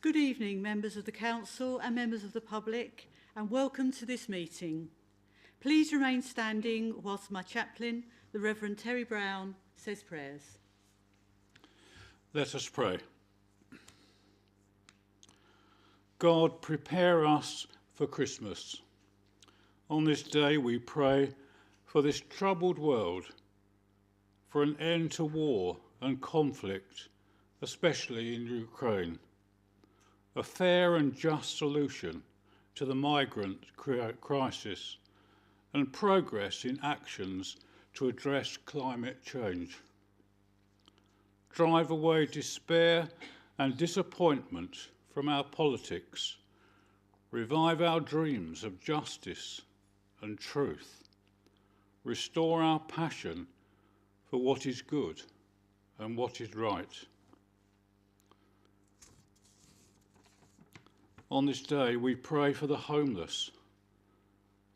Good evening, members of the Council and members of the public, and welcome to this meeting. Please remain standing whilst my chaplain, the Reverend Terry Brown, says prayers. Let us pray. God, prepare us for Christmas. On this day we pray for this troubled world, for an end to war and conflict, especially in Ukraine, a fair and just solution to the migrant crisis, and progress in actions to address climate change. Drive away despair and disappointment from our politics. Revive our dreams of justice and truth. Restore our passion for what is good and what is right. On this day, we pray for the homeless,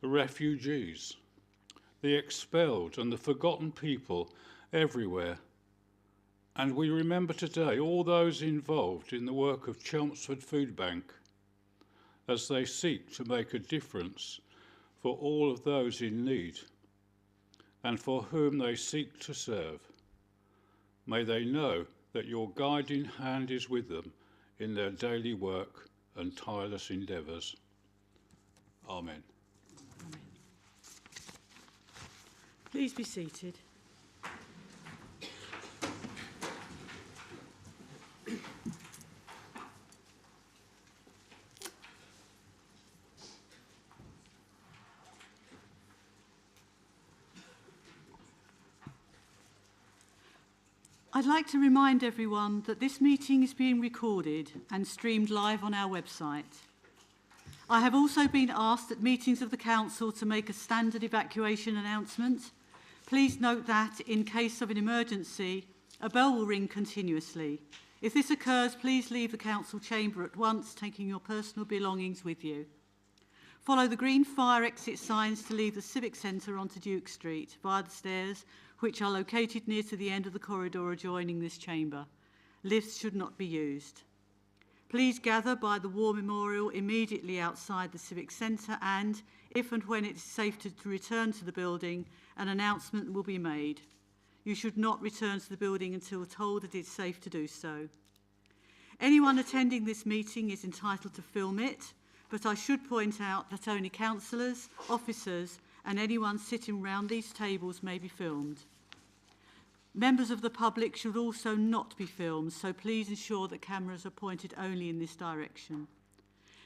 the refugees, the expelled and the forgotten people everywhere. And we remember today all those involved in the work of Chelmsford Food Bank as they seek to make a difference for all of those in need and for whom they seek to serve. May they know that your guiding hand is with them in their daily work and tireless endeavours. Amen. Amen. Please be seated. I'd like to remind everyone that this meeting is being recorded and streamed live on our website. I have also been asked at meetings of the Council to make a standard evacuation announcement. Please note that, in case of an emergency, a bell will ring continuously. If this occurs, please leave the Council chamber at once, taking your personal belongings with you. Follow the green fire exit signs to leave the Civic Centre onto Duke Street via the stairs, which are located near to the end of the corridor adjoining this chamber. Lifts should not be used. Please gather by the War Memorial immediately outside the Civic Centre and, if and when it is safe to return to the building, an announcement will be made. You should not return to the building until told that it is safe to do so. Anyone attending this meeting is entitled to film it, but I should point out that only councillors, officers and anyone sitting round these tables may be filmed. Members of the public should also not be filmed, so please ensure that cameras are pointed only in this direction.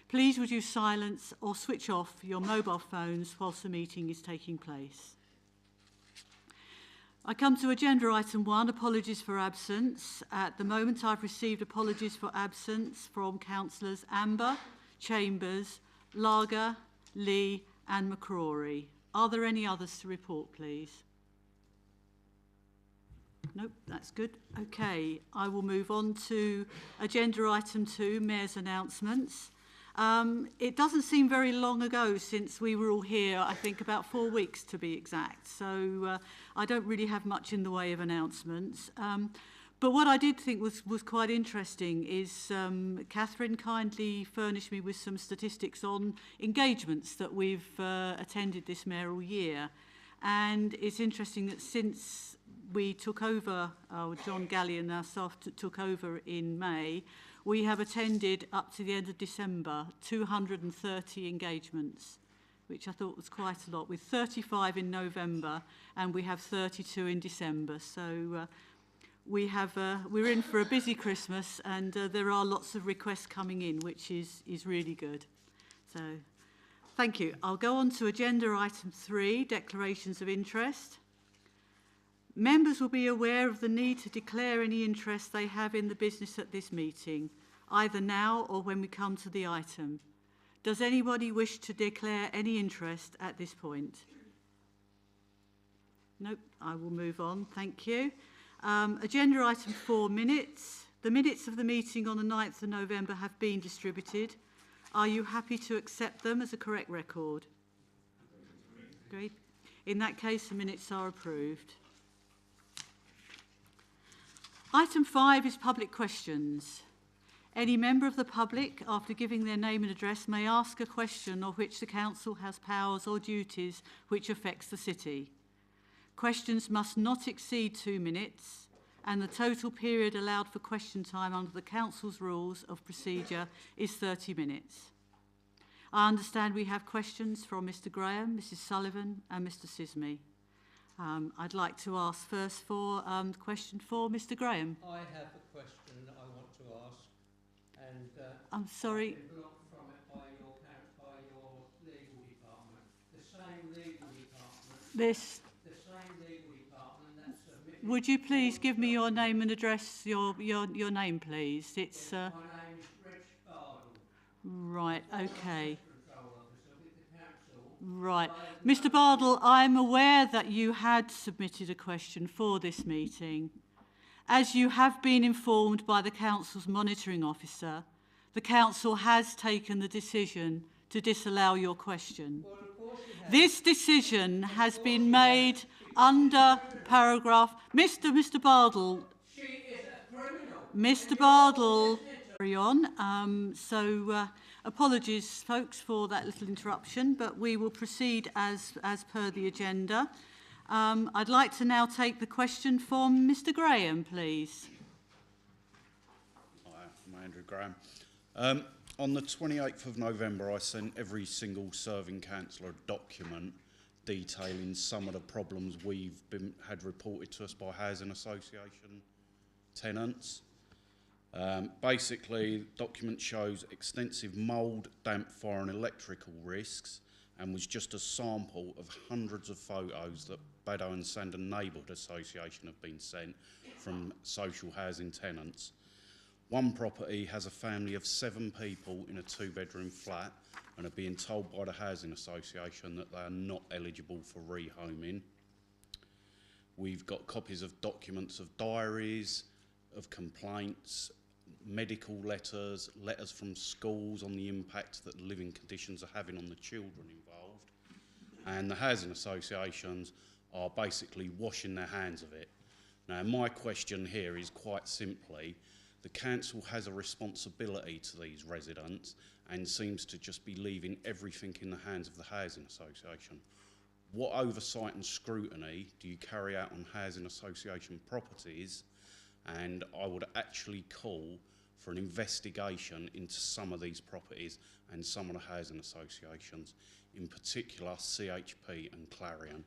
Please would you silence or switch off your mobile phones whilst the meeting is taking place. I come to agenda item 1, apologies for absence. At the moment I've received apologies for absence from councillors Amber, Chambers, Lager, Lee and McCrory. Are there any others to report, please? Nope, that's good. Okay, I will move on to agenda item 2, Mayor's announcements. It doesn't seem very long ago since we were all here, I think about 4 weeks to be exact, so I don't really have much in the way of announcements. But what I did think was quite interesting is Catherine kindly furnished me with some statistics on engagements that we've attended this mayoral year. And it's interesting that since we took over, John Gallion, our staff, took over in May, we have attended up to the end of December 230 engagements, which I thought was quite a lot, with 35 in November and we have 32 in December. So we're in for a busy Christmas and there are lots of requests coming in, which is really good. So thank you. I'll go on to agenda item 3, declarations of interest. Members will be aware of the need to declare any interest they have in the business at this meeting, either now or when we come to the item. Does anybody wish to declare any interest at this point? Nope, I will move on, thank you. Agenda item 4, minutes. The minutes of the meeting on the 9th of November have been distributed. Are you happy to accept them as a correct record? Great. In that case, the minutes are approved. Item 5 is public questions. Any member of the public, after giving their name and address, may ask a question of which the council has powers or duties which affects the city. Questions must not exceed 2 minutes, and the total period allowed for question time under the council's rules of procedure is 30 minutes. I understand we have questions from Mr Graham, Mrs Sullivan and Mr Sismy. I'd like to ask first for question for Mr Graham. I have a question I want to ask, and I'm sorry. I've been blocked from it by your legal department. The same legal department. The same legal department that submitted. Would you please give me your name and address? Your name, please. It's. My name is Rich Bardle. Right. Okay. Control officer with the council. Right. Mr Bardle, I'm aware that you had submitted a question for this meeting. As you have been informed by the council's monitoring officer, the council has taken the decision to disallow your question. Well, of course you have. This decision has been made under paragraph... Mr Bardle. She is a criminal. Mr Bardle. Carry on. Apologies, folks, for that little interruption, but we will proceed as per the agenda. I'd like to now take the question from Mr Graham, please. Hi, I'm Andrew Graham. On the 28th of November, I sent every single serving councillor a document detailing some of the problems we've had reported to us by housing association tenants. Basically, the document shows extensive mould, damp, fire and electrical risks, and was just a sample of hundreds of photos that Baddow and Sandon Neighbourhood Association have been sent from social housing tenants. One property has a family of 7 people in a 2-bedroom flat and are being told by the housing association that they are not eligible for rehoming. We've got copies of documents of diaries, of complaints, medical letters, letters from schools on the impact that living conditions are having on the children involved. And the housing associations are basically washing their hands of it. Now, my question here is quite simply, the council has a responsibility to these residents and seems to just be leaving everything in the hands of the housing association. What oversight and scrutiny do you carry out on housing association properties? And I would actually call for an investigation into some of these properties and some of the housing associations, in particular CHP and Clarion.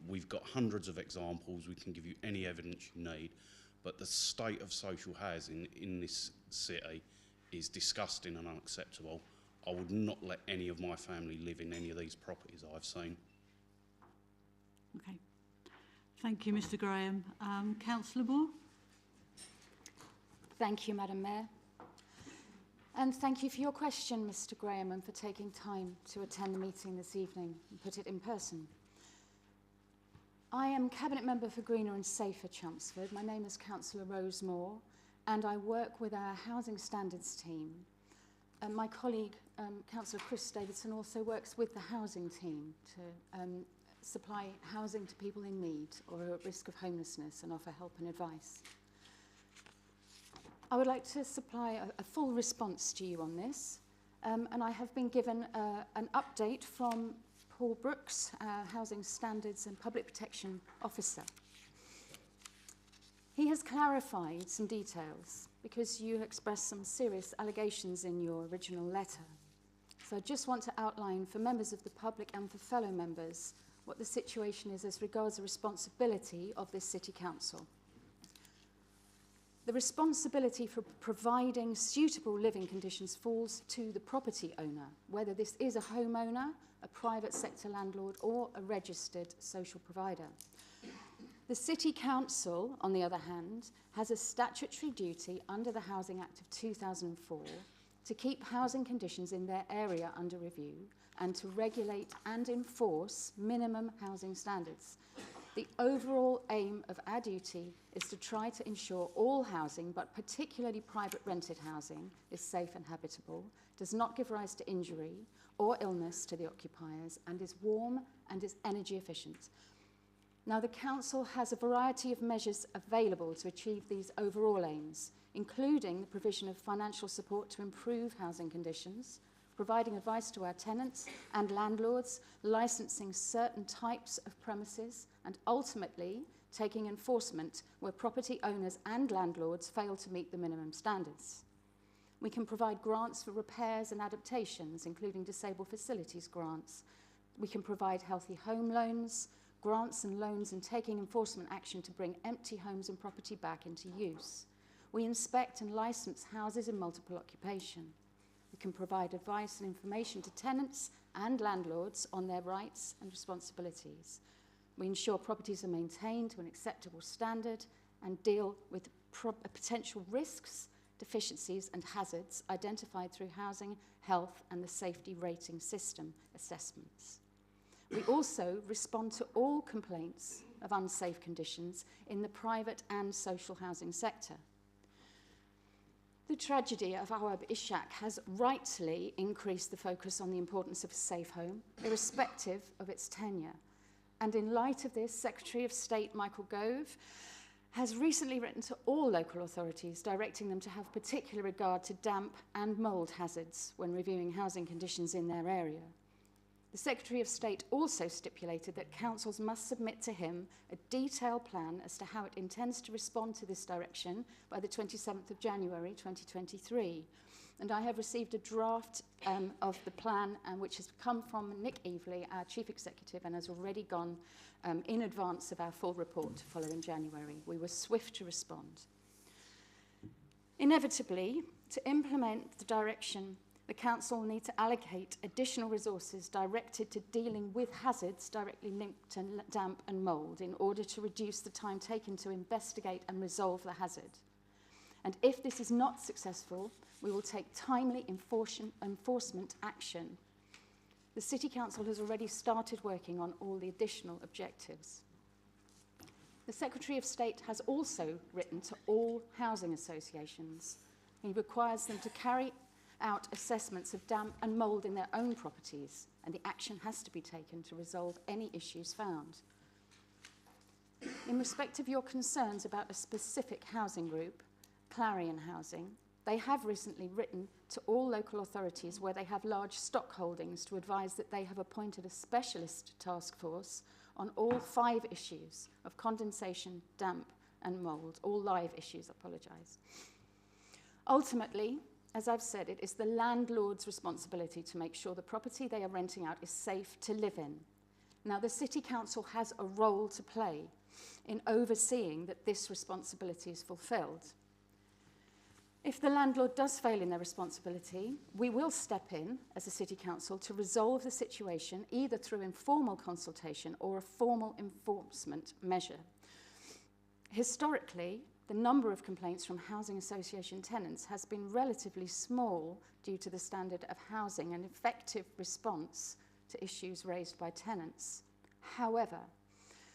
We've got hundreds of examples, we can give you any evidence you need, but the state of social housing in this city is disgusting and unacceptable. I would not let any of my family live in any of these properties I've seen. Okay. Thank you, Mr Graham. Councillor Moore? Thank you, Madam Mayor. And thank you for your question, Mr Graham, and for taking time to attend the meeting this evening and put it in person. I am Cabinet Member for Greener and Safer Chelmsford. My name is Councillor Rose Moore, and I work with our Housing Standards team. My colleague, Councillor Chris Davidson, also works with the housing team to supply housing to people in need or at risk of homelessness and offer help and advice. I would like to supply a full response to you on this, and I have been given an update from Paul Brooks, our Housing Standards and Public Protection Officer. He has clarified some details because you expressed some serious allegations in your original letter. So I just want to outline for members of the public and for fellow members what the situation is as regards the responsibility of this City Council. The responsibility for providing suitable living conditions falls to the property owner, whether this is a homeowner, a private sector landlord, or a registered social provider. The City Council, on the other hand, has a statutory duty under the Housing Act of 2004 to keep housing conditions in their area under review and to regulate and enforce minimum housing standards. The overall aim of our duty is to try to ensure all housing, but particularly private rented housing, is safe and habitable, does not give rise to injury or illness to the occupiers, and is warm and is energy efficient. Now, the Council has a variety of measures available to achieve these overall aims, including the provision of financial support to improve housing conditions, providing advice to our tenants and landlords, licensing certain types of premises, and ultimately taking enforcement where property owners and landlords fail to meet the minimum standards. We can provide grants for repairs and adaptations, including disabled facilities grants. We can provide healthy home loans, grants and loans, and taking enforcement action to bring empty homes and property back into use. We inspect and license houses in multiple occupation. We can provide advice and information to tenants and landlords on their rights and responsibilities. We ensure properties are maintained to an acceptable standard and deal with potential risks, deficiencies and hazards identified through housing, health and the safety rating system assessments. We also respond to all complaints of unsafe conditions in the private and social housing sector. The tragedy of Awab Ishaq has rightly increased the focus on the importance of a safe home, irrespective of its tenure. And in light of this, Secretary of State Michael Gove has recently written to all local authorities, directing them to have particular regard to damp and mould hazards when reviewing housing conditions in their area. The Secretary of State also stipulated that councils must submit to him a detailed plan as to how it intends to respond to this direction by the 27th of January 2023. And I have received a draft of the plan which has come from Nick Evely, our Chief Executive, and has already gone in advance of our full report to follow in January. We were swift to respond. Inevitably, to implement the direction, the Council will need to allocate additional resources directed to dealing with hazards directly linked to damp and mould in order to reduce the time taken to investigate and resolve the hazard. And if this is not successful, we will take timely enforcement action. The City Council has already started working on all the additional objectives. The Secretary of State has also written to all housing associations. He requires them to carry out assessments of damp and mould in their own properties, and the action has to be taken to resolve any issues found. In respect of your concerns about a specific housing group, Clarion Housing, they have recently written to all local authorities where they have large stock holdings to advise that they have appointed a specialist task force on all 5 issues of condensation, damp and mould, all live issues, I apologise. Ultimately, as I've said, it is the landlord's responsibility to make sure the property they are renting out is safe to live in. Now, the City Council has a role to play in overseeing that this responsibility is fulfilled. If the landlord does fail in their responsibility, we will step in as a City Council to resolve the situation either through informal consultation or a formal enforcement measure. Historically, the number of complaints from housing association tenants has been relatively small due to the standard of housing and effective response to issues raised by tenants. However,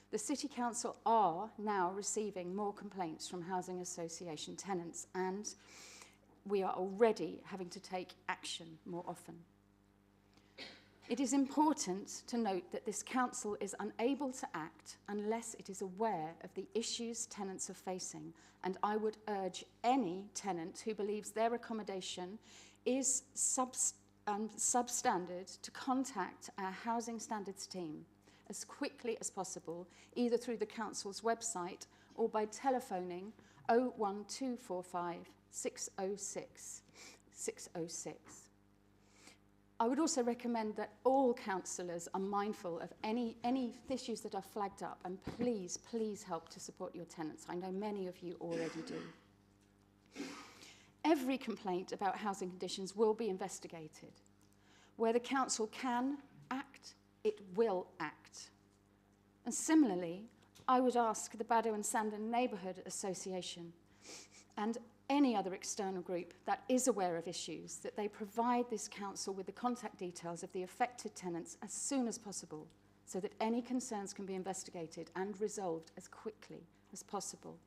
the City Council are now receiving more complaints from housing association tenants, and we are already having to take action more often. It is important to note that this council is unable to act unless it is aware of the issues tenants are facing, and I would urge any tenant who believes their accommodation is substandard to contact our Housing Standards team as quickly as possible, either through the council's website or by telephoning 01245 606 606. I would also recommend that all councillors are mindful of any issues that are flagged up, and please help to support your tenants. I know many of you already do. Every complaint about housing conditions will be investigated. Where the council can act, it will act. And similarly, I would ask the Baddow and Sandon Neighbourhood Association and any other external group that is aware of issues, that they provide this council with the contact details of the affected tenants as soon as possible, so that any concerns can be investigated and resolved as quickly as possible.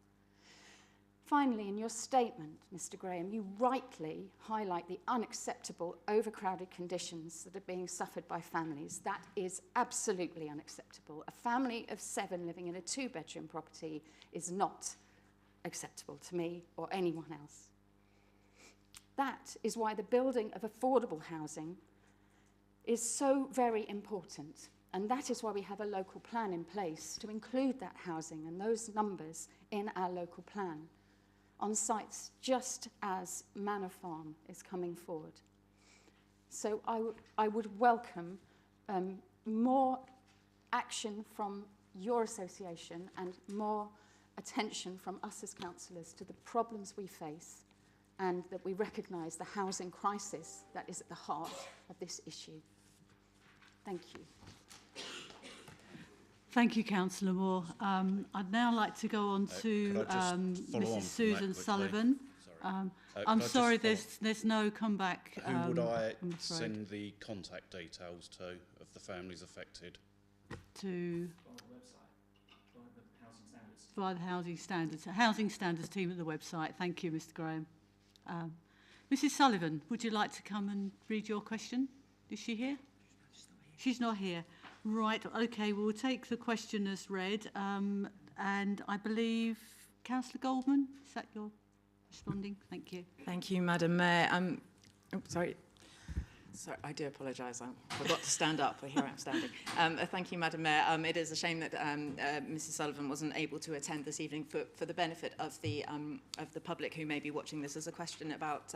Finally, in your statement, Mr. Graham, you rightly highlight the unacceptable overcrowded conditions that are being suffered by families. That is absolutely unacceptable. A family of 7 living in a 2-bedroom property is not acceptable to me or anyone else. That is why the building of affordable housing is so very important. And that is why we have a local plan in place to include that housing and those numbers in our local plan on sites just as Manor Farm is coming forward. So I would welcome more action from your association and more attention from us as councillors to the problems we face, and that we recognise the housing crisis that is at the heart of this issue. Thank you. Thank you, Councillor Moore. I'd now like to go on to Mrs. Susan Sullivan. I'm sorry, there's no comeback. Who would I send the contact details to of the families affected? To via the Housing Standards team at the website. Thank you, Mr. Graham. Mrs. Sullivan, would you like to come and read your question? Is she here? She's not here. Right, okay, we'll take the question as read. And I believe Councillor Goldman, is that your responding? Thank you. Thank you, Madam Mayor. Sorry, I do apologise. I forgot to stand up, but here I'm standing. Thank you, Madam Mayor. It is a shame that Mrs. Sullivan wasn't able to attend this evening for the benefit of the public who may be watching this. As a question about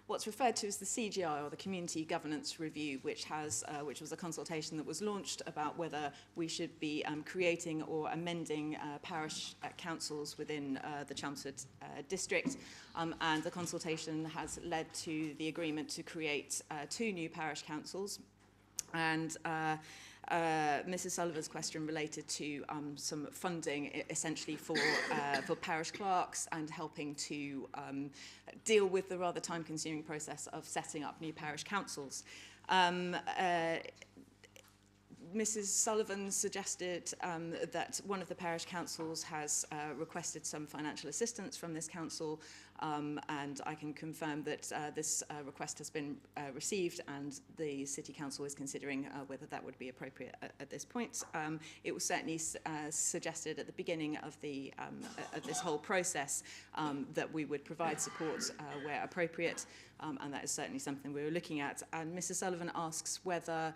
what's referred to as the CGI, or the Community Governance Review, which was a consultation that was launched about whether we should be creating or amending parish councils within the Chelmsford district. And the consultation has led to the agreement to create 2 new parish councils. And Mrs. Sullivan's question related to some funding, essentially for parish clerks, and helping to deal with the rather time-consuming process of setting up new parish councils. Mrs. Sullivan suggested that one of the parish councils has requested some financial assistance from this council, and I can confirm that this request has been received, and the City Council is considering whether that would be appropriate at this point. It was certainly suggested at the beginning of this whole process that we would provide support where appropriate, and that is certainly something we were looking at. And Mrs. Sullivan asks whether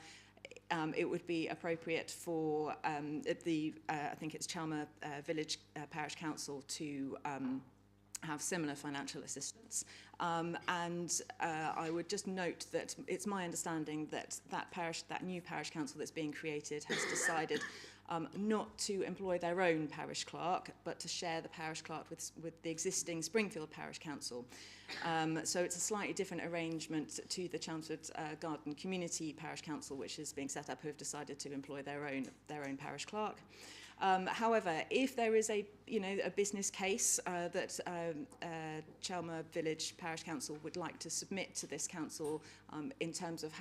it would be appropriate for I think it's Chelmsford Village Parish Council to have similar financial assistance. And I would just note that it's my understanding that that new parish council that's being created has decided not to employ their own parish clerk, but to share the parish clerk with the existing Springfield Parish Council. So it's a slightly different arrangement to the Chelmsford Garden Community Parish Council, which is being set up, who have decided to employ their own parish clerk. However, if there is a business case that Chelmsford Village Parish Council would like to submit to this council in terms of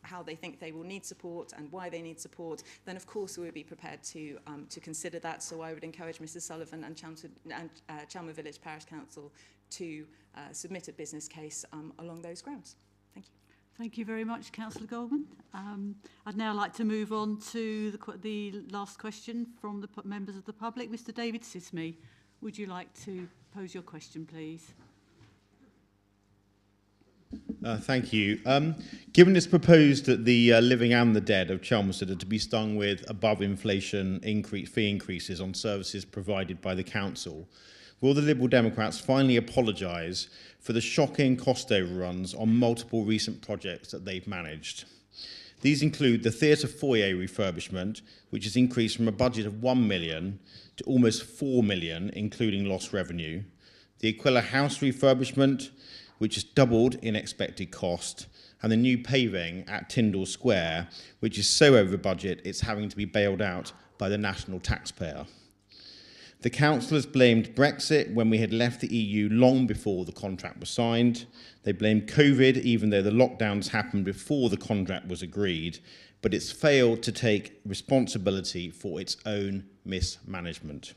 how they think they will need support and why they need support, then of course we would be prepared to consider that. So I would encourage Mrs. Sullivan and Chelmsford Village Parish Council to submit a business case along those grounds. Thank you. Thank you very much, Councillor Goldman. I'd now like to move on to the last question from the members of the public. Mr. David Sisme, would you like to pose your question, please? Thank you. Given it's proposed that the living and the dead of Chelmsford are to be stung with above inflation fee increases on services provided by the council, will the Liberal Democrats finally apologise for the shocking cost overruns on multiple recent projects that they've managed? These include the theatre foyer refurbishment, which has increased from a budget of £1 million to almost £4 million, including lost revenue, the Aquila House refurbishment, which has doubled in expected cost, and the new paving at Tyndall Square, which is so over budget it's having to be bailed out by the national taxpayer. The councillors blamed Brexit when we had left the EU long before the contract was signed. They blamed COVID even though the lockdowns happened before the contract was agreed, but it's failed to take responsibility for its own mismanagement.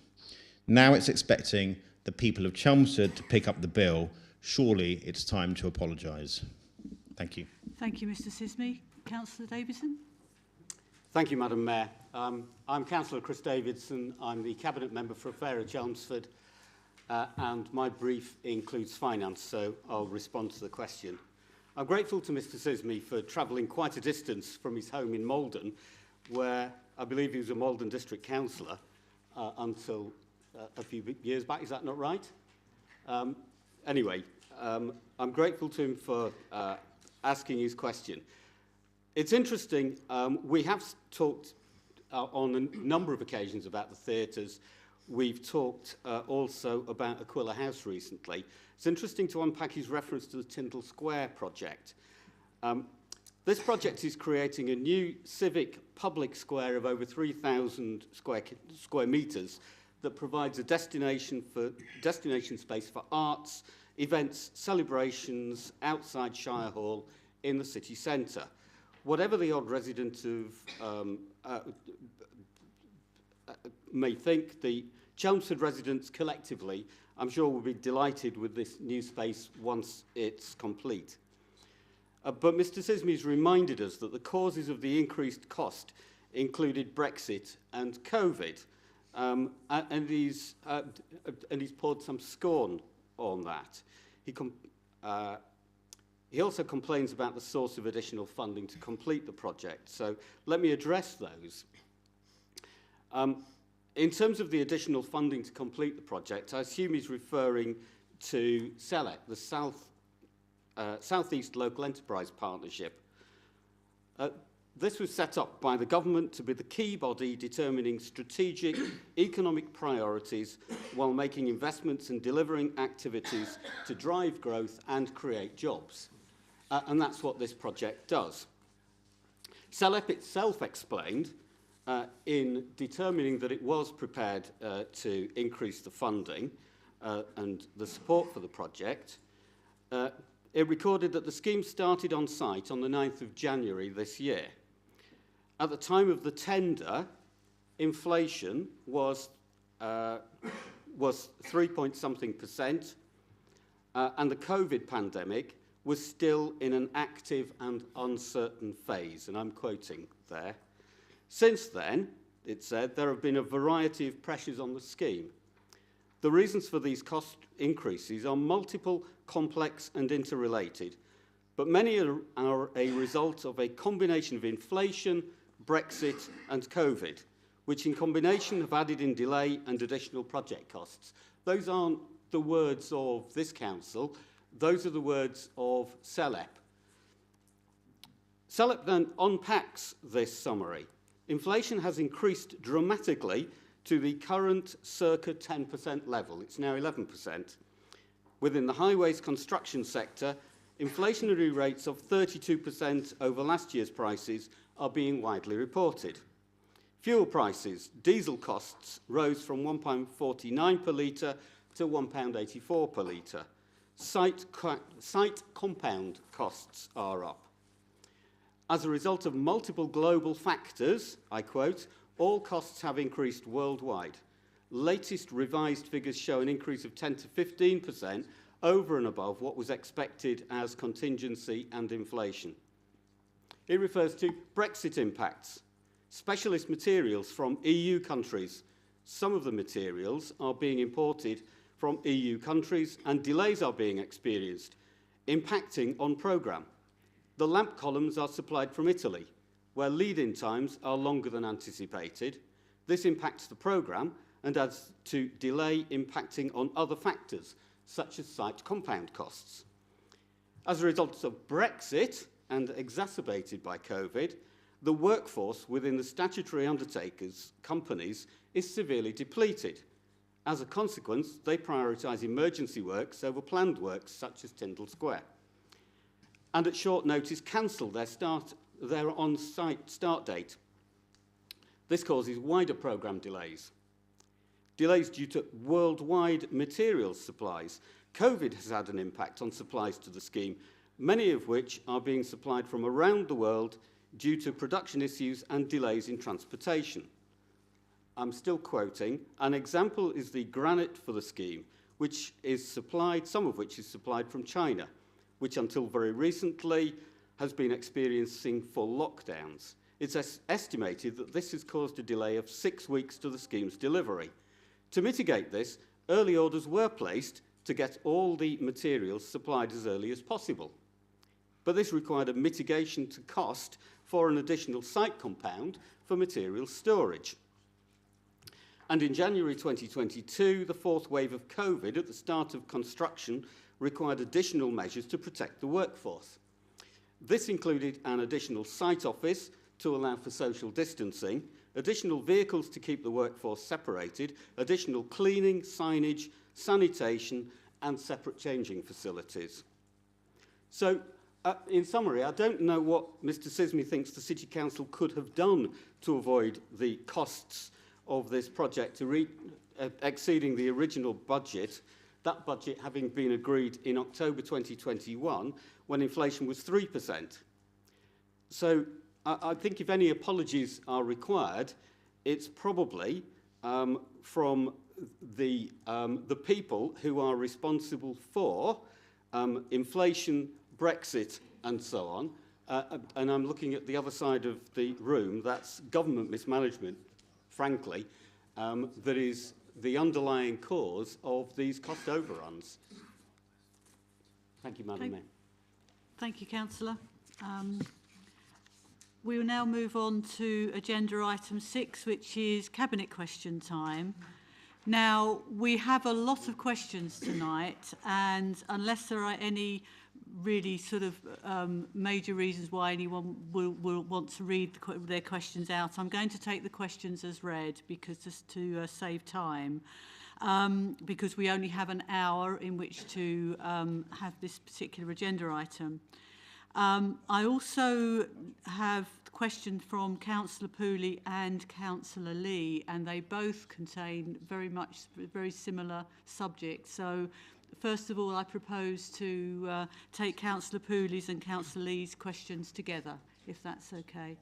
Now it's expecting the people of Chelmsford to pick up the bill. Surely it's time to apologise. Thank you. Thank you, Mr Sismy. Councillor Davidson. Thank you, Madam Mayor. I'm Councillor Chris Davidson. I'm the Cabinet Member for Fair of Chelmsford, and my brief includes finance, so I'll respond to the question. I'm grateful to Mr Sismy for travelling quite a distance from his home in Malden, where I believe he was a Malden District Councillor until a few years back. Is that not right? Anyway, I'm grateful to him for asking his question. It's interesting, we have talked on a number of occasions about the theatres. We've talked also about Aquila House recently. It's interesting to unpack his reference to the Tyndall Square project. This project is creating a new civic public square of over 3,000 square metres that provides a destination space for arts, events, celebrations outside Shire Hall in the city centre. Whatever the odd resident of may think, the Chelmsford residents collectively, I'm sure, will be delighted with this new space once it's complete. But Mr Sismy's reminded us that the causes of the increased cost included Brexit and COVID, and he's poured some scorn on that. He also complains about the source of additional funding to complete the project. So let me address those. In terms of the additional funding to complete the project, I assume he's referring to CELEP, the South East Local Enterprise Partnership. This was set up by the government to be the key body determining strategic economic priorities while making investments and delivering activities to drive growth and create jobs. And that's what this project does. CELEP itself explained in determining that it was prepared to increase the funding and the support for the project. It recorded that the scheme started on site on the 9th of January this year. At the time of the tender, inflation was 3-point-something%, and the COVID pandemic was still in an active and uncertain phase, and I'm quoting there. Since then, it said, there have been a variety of pressures on the scheme. The reasons for these cost increases are multiple, complex and interrelated, but many are a result of a combination of inflation, Brexit and COVID, which in combination have added in delay and additional project costs. Those aren't the words of this council, those are the words of CELEP. CELEP then unpacks this summary. Inflation has increased dramatically to the current circa 10% level. It's now 11%. Within the highways construction sector, inflationary rates of 32% over last year's prices are being widely reported. Fuel prices, diesel costs rose from £1.49 per litre to £1.84 per litre. Site compound costs are up. As a result of multiple global factors, I quote, all costs have increased worldwide. Latest revised figures show an increase of 10 to 15% over and above what was expected as contingency and inflation. It refers to Brexit impacts, specialist materials from EU countries. Some of the materials are being imported from EU countries and delays are being experienced, impacting on programme. The lamp columns are supplied from Italy, where lead-in times are longer than anticipated. This impacts the programme and adds to delay impacting on other factors, such as site compound costs. As a result of Brexit, and exacerbated by COVID, the workforce within the statutory undertakers' companies is severely depleted. As a consequence, they prioritise emergency works over planned works, such as Tyndall Square, and at short notice cancel their on-site start date. This causes wider programme delays. Delays due to worldwide materials supplies. COVID has had an impact on supplies to the scheme, many of which are being supplied from around the world due to production issues and delays in transportation. I'm still quoting, an example is the granite for the scheme, which is supplied, some of which is supplied from China, which until very recently has been experiencing full lockdowns. It's estimated that this has caused a delay of 6 weeks to the scheme's delivery. To mitigate this, early orders were placed to get all the materials supplied as early as possible. But this required a mitigation to cost for an additional site compound for material storage. And in January 2022, the fourth wave of COVID at the start of construction required additional measures to protect the workforce. This included an additional site office to allow for social distancing, additional vehicles to keep the workforce separated, additional cleaning, signage, sanitation, and separate changing facilities. So, in summary, I don't know what Mr Sismy thinks the City Council could have done to avoid the costs of this project exceeding the original budget, that budget having been agreed in October 2021 when inflation was 3%. So I think if any apologies are required, it's probably from the people who are responsible for inflation, Brexit and so on, and I'm looking at the other side of the room, that's government mismanagement, frankly, that is the underlying cause of these cost overruns. Thank you, Madam Mayor. Thank you, Councillor. We will now move on to agenda item 6, which is Cabinet question time. Now, we have a lot of questions tonight, and unless there are any really sort of major reasons why anyone will want to read their questions out, I'm going to take the questions as read because just to save time, because we only have an hour in which to have this particular agenda item. I also have questions from Councillor Pooley and Councillor Lee, and they both contain very similar subjects. So, first of all, I propose to take Councillor Pooley's and Councillor Lee's questions together, if that's okay.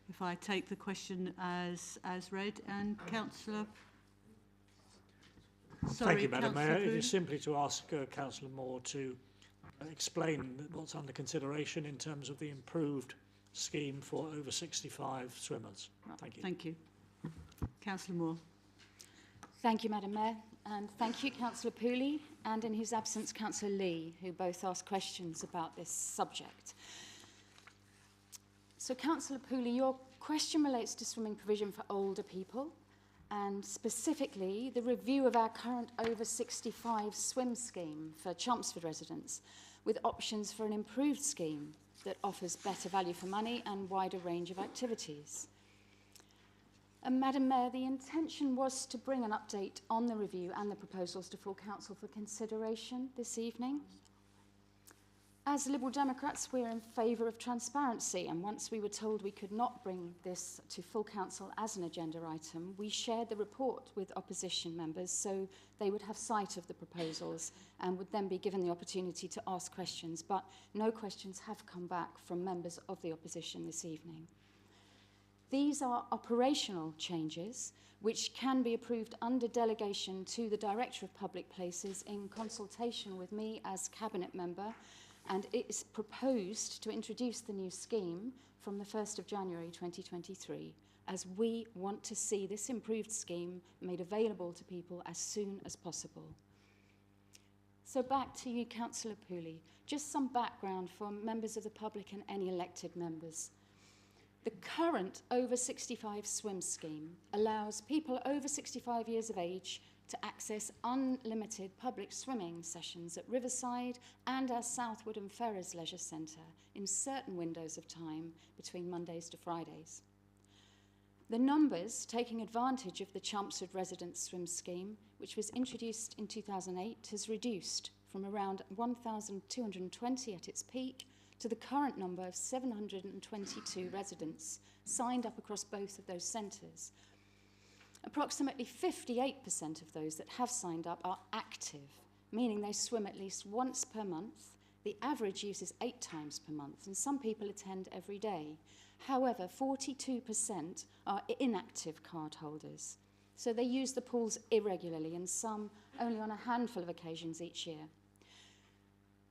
If I take the question as read, and Councillor... Thank you, Madam Mayor. It is simply to ask Councillor Moore to explain what's under consideration in terms of the improved scheme for over 65 swimmers. Right. Thank you. Thank you. Councillor Moore. Thank you, Madam Mayor, and thank you, Councillor Pooley, and in his absence, Councillor Lee, who both asked questions about this subject. So, Councillor Pooley, your question relates to swimming provision for older people, and specifically the review of our current over 65 swim scheme for Chelmsford residents, with options for an improved scheme that offers better value for money and wider range of activities. And Madam Mayor, the intention was to bring an update on the review and the proposals to full council for consideration this evening. As Liberal Democrats, we're in favour of transparency, and once we were told we could not bring this to full council as an agenda item, we shared the report with opposition members so they would have sight of the proposals and would then be given the opportunity to ask questions, but no questions have come back from members of the opposition this evening. These are operational changes which can be approved under delegation to the Director of Public Places in consultation with me as Cabinet Member, and it is proposed to introduce the new scheme from the 1st of January 2023, as we want to see this improved scheme made available to people as soon as possible. So back to you, Councillor Pooley. Just some background for members of the public and any elected members. The current over 65 swim scheme allows people over 65 years of age to access unlimited public swimming sessions at Riverside and our Southwood and Ferrers Leisure Centre in certain windows of time between Mondays to Fridays. The numbers taking advantage of the Chelmsford Residents Swim Scheme, which was introduced in 2008, has reduced from around 1,220 at its peak to the current number of 722 residents signed up across both of those centres. Approximately 58% of those that have signed up are active, meaning they swim at least once per month. The average use is 8 times per month, and some people attend every day. However, 42% are inactive card holders. So they use the pools irregularly, and some only on a handful of occasions each year.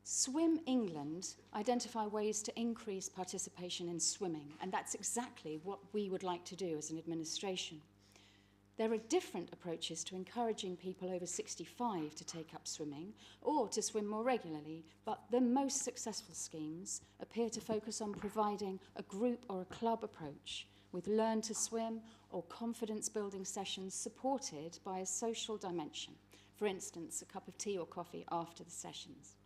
Swim England identify ways to increase participation in swimming, and that's exactly what we would like to do as an administration. There are different approaches to encouraging people over 65 to take up swimming or to swim more regularly, but the most successful schemes appear to focus on providing a group or a club approach with learn to swim or confidence building sessions supported by a social dimension, for instance, a cup of tea or coffee after the sessions.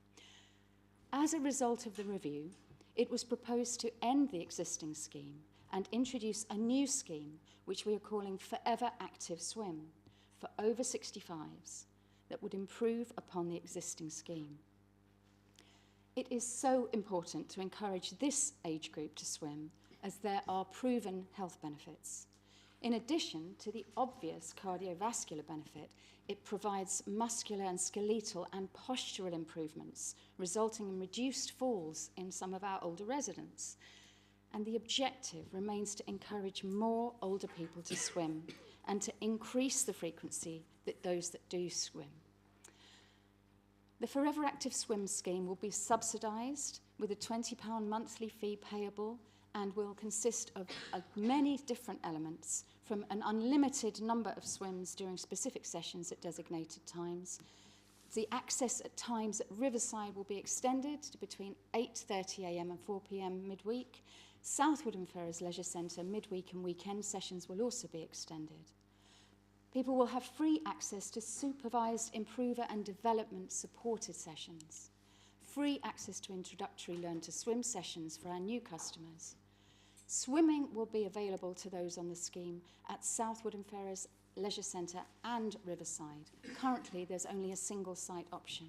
As a result of the review, it was proposed to end the existing scheme and introduce a new scheme which we are calling Forever Active Swim for over 65s that would improve upon the existing scheme. It is so important to encourage this age group to swim as there are proven health benefits. In addition to the obvious cardiovascular benefit, it provides muscular and skeletal and postural improvements, resulting in reduced falls in some of our older residents. And the objective remains to encourage more older people to swim and to increase the frequency that those that do swim. The Forever Active Swim scheme will be subsidised with a £20 monthly fee payable and will consist of many different elements, from an unlimited number of swims during specific sessions at designated times. The access at times at Riverside will be extended to between 8:30 a.m. and 4 p.m. midweek. Southwood and Ferrers Leisure Centre midweek and weekend sessions will also be extended. People will have free access to supervised improver and development supported sessions, free access to introductory learn to swim sessions for our new customers. Swimming will be available to those on the scheme at Southwood and Ferrers Leisure Centre and Riverside. Currently, there's only a single site option.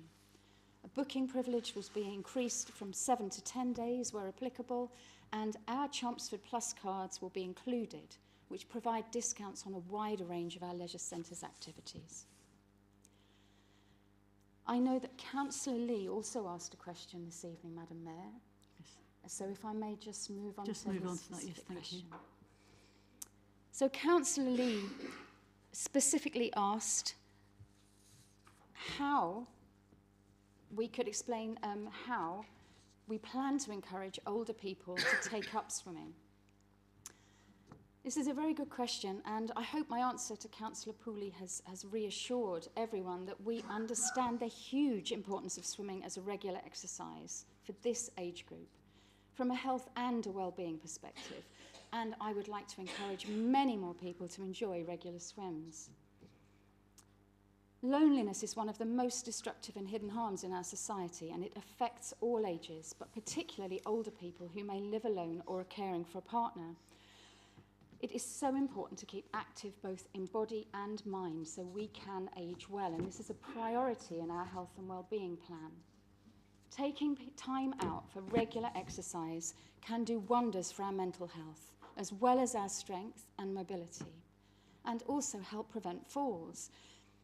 A booking privilege was being increased from 7 to 10 days where applicable, and our Chelmsford Plus cards will be included, which provide discounts on a wider range of our leisure centres activities. I know that Councillor Lee also asked a question this evening, Madam Mayor. Yes. So if I may just move on to that. Yes, thank you. So Councillor Lee specifically asked how we could explain how we plan to encourage older people to take up swimming. This is a very good question, and I hope my answer to Councillor Pooley has reassured everyone that we understand the huge importance of swimming as a regular exercise for this age group, from a health and a well-being perspective, and I would like to encourage many more people to enjoy regular swims. Loneliness is one of the most destructive and hidden harms in our society, and it affects all ages, but particularly older people who may live alone or are caring for a partner. It is so important to keep active both in body and mind so we can age well, and this is a priority in our health and well-being plan. Taking time out for regular exercise can do wonders for our mental health, as well as our strength and mobility, and also help prevent falls.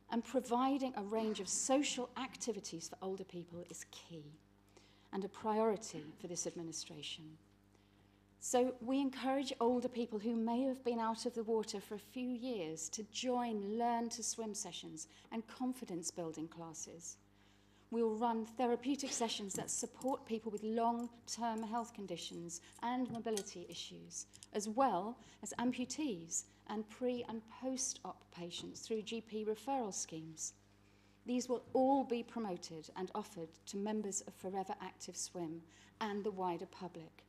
And providing a range of social activities for older people is key and a priority for this administration. So we encourage older people who may have been out of the water for a few years to join learn to swim sessions and confidence building classes. We'll run therapeutic sessions that support people with long-term health conditions and mobility issues, as well as amputees and pre- and post-op patients through GP referral schemes. These will all be promoted and offered to members of Forever Active Swim and the wider public.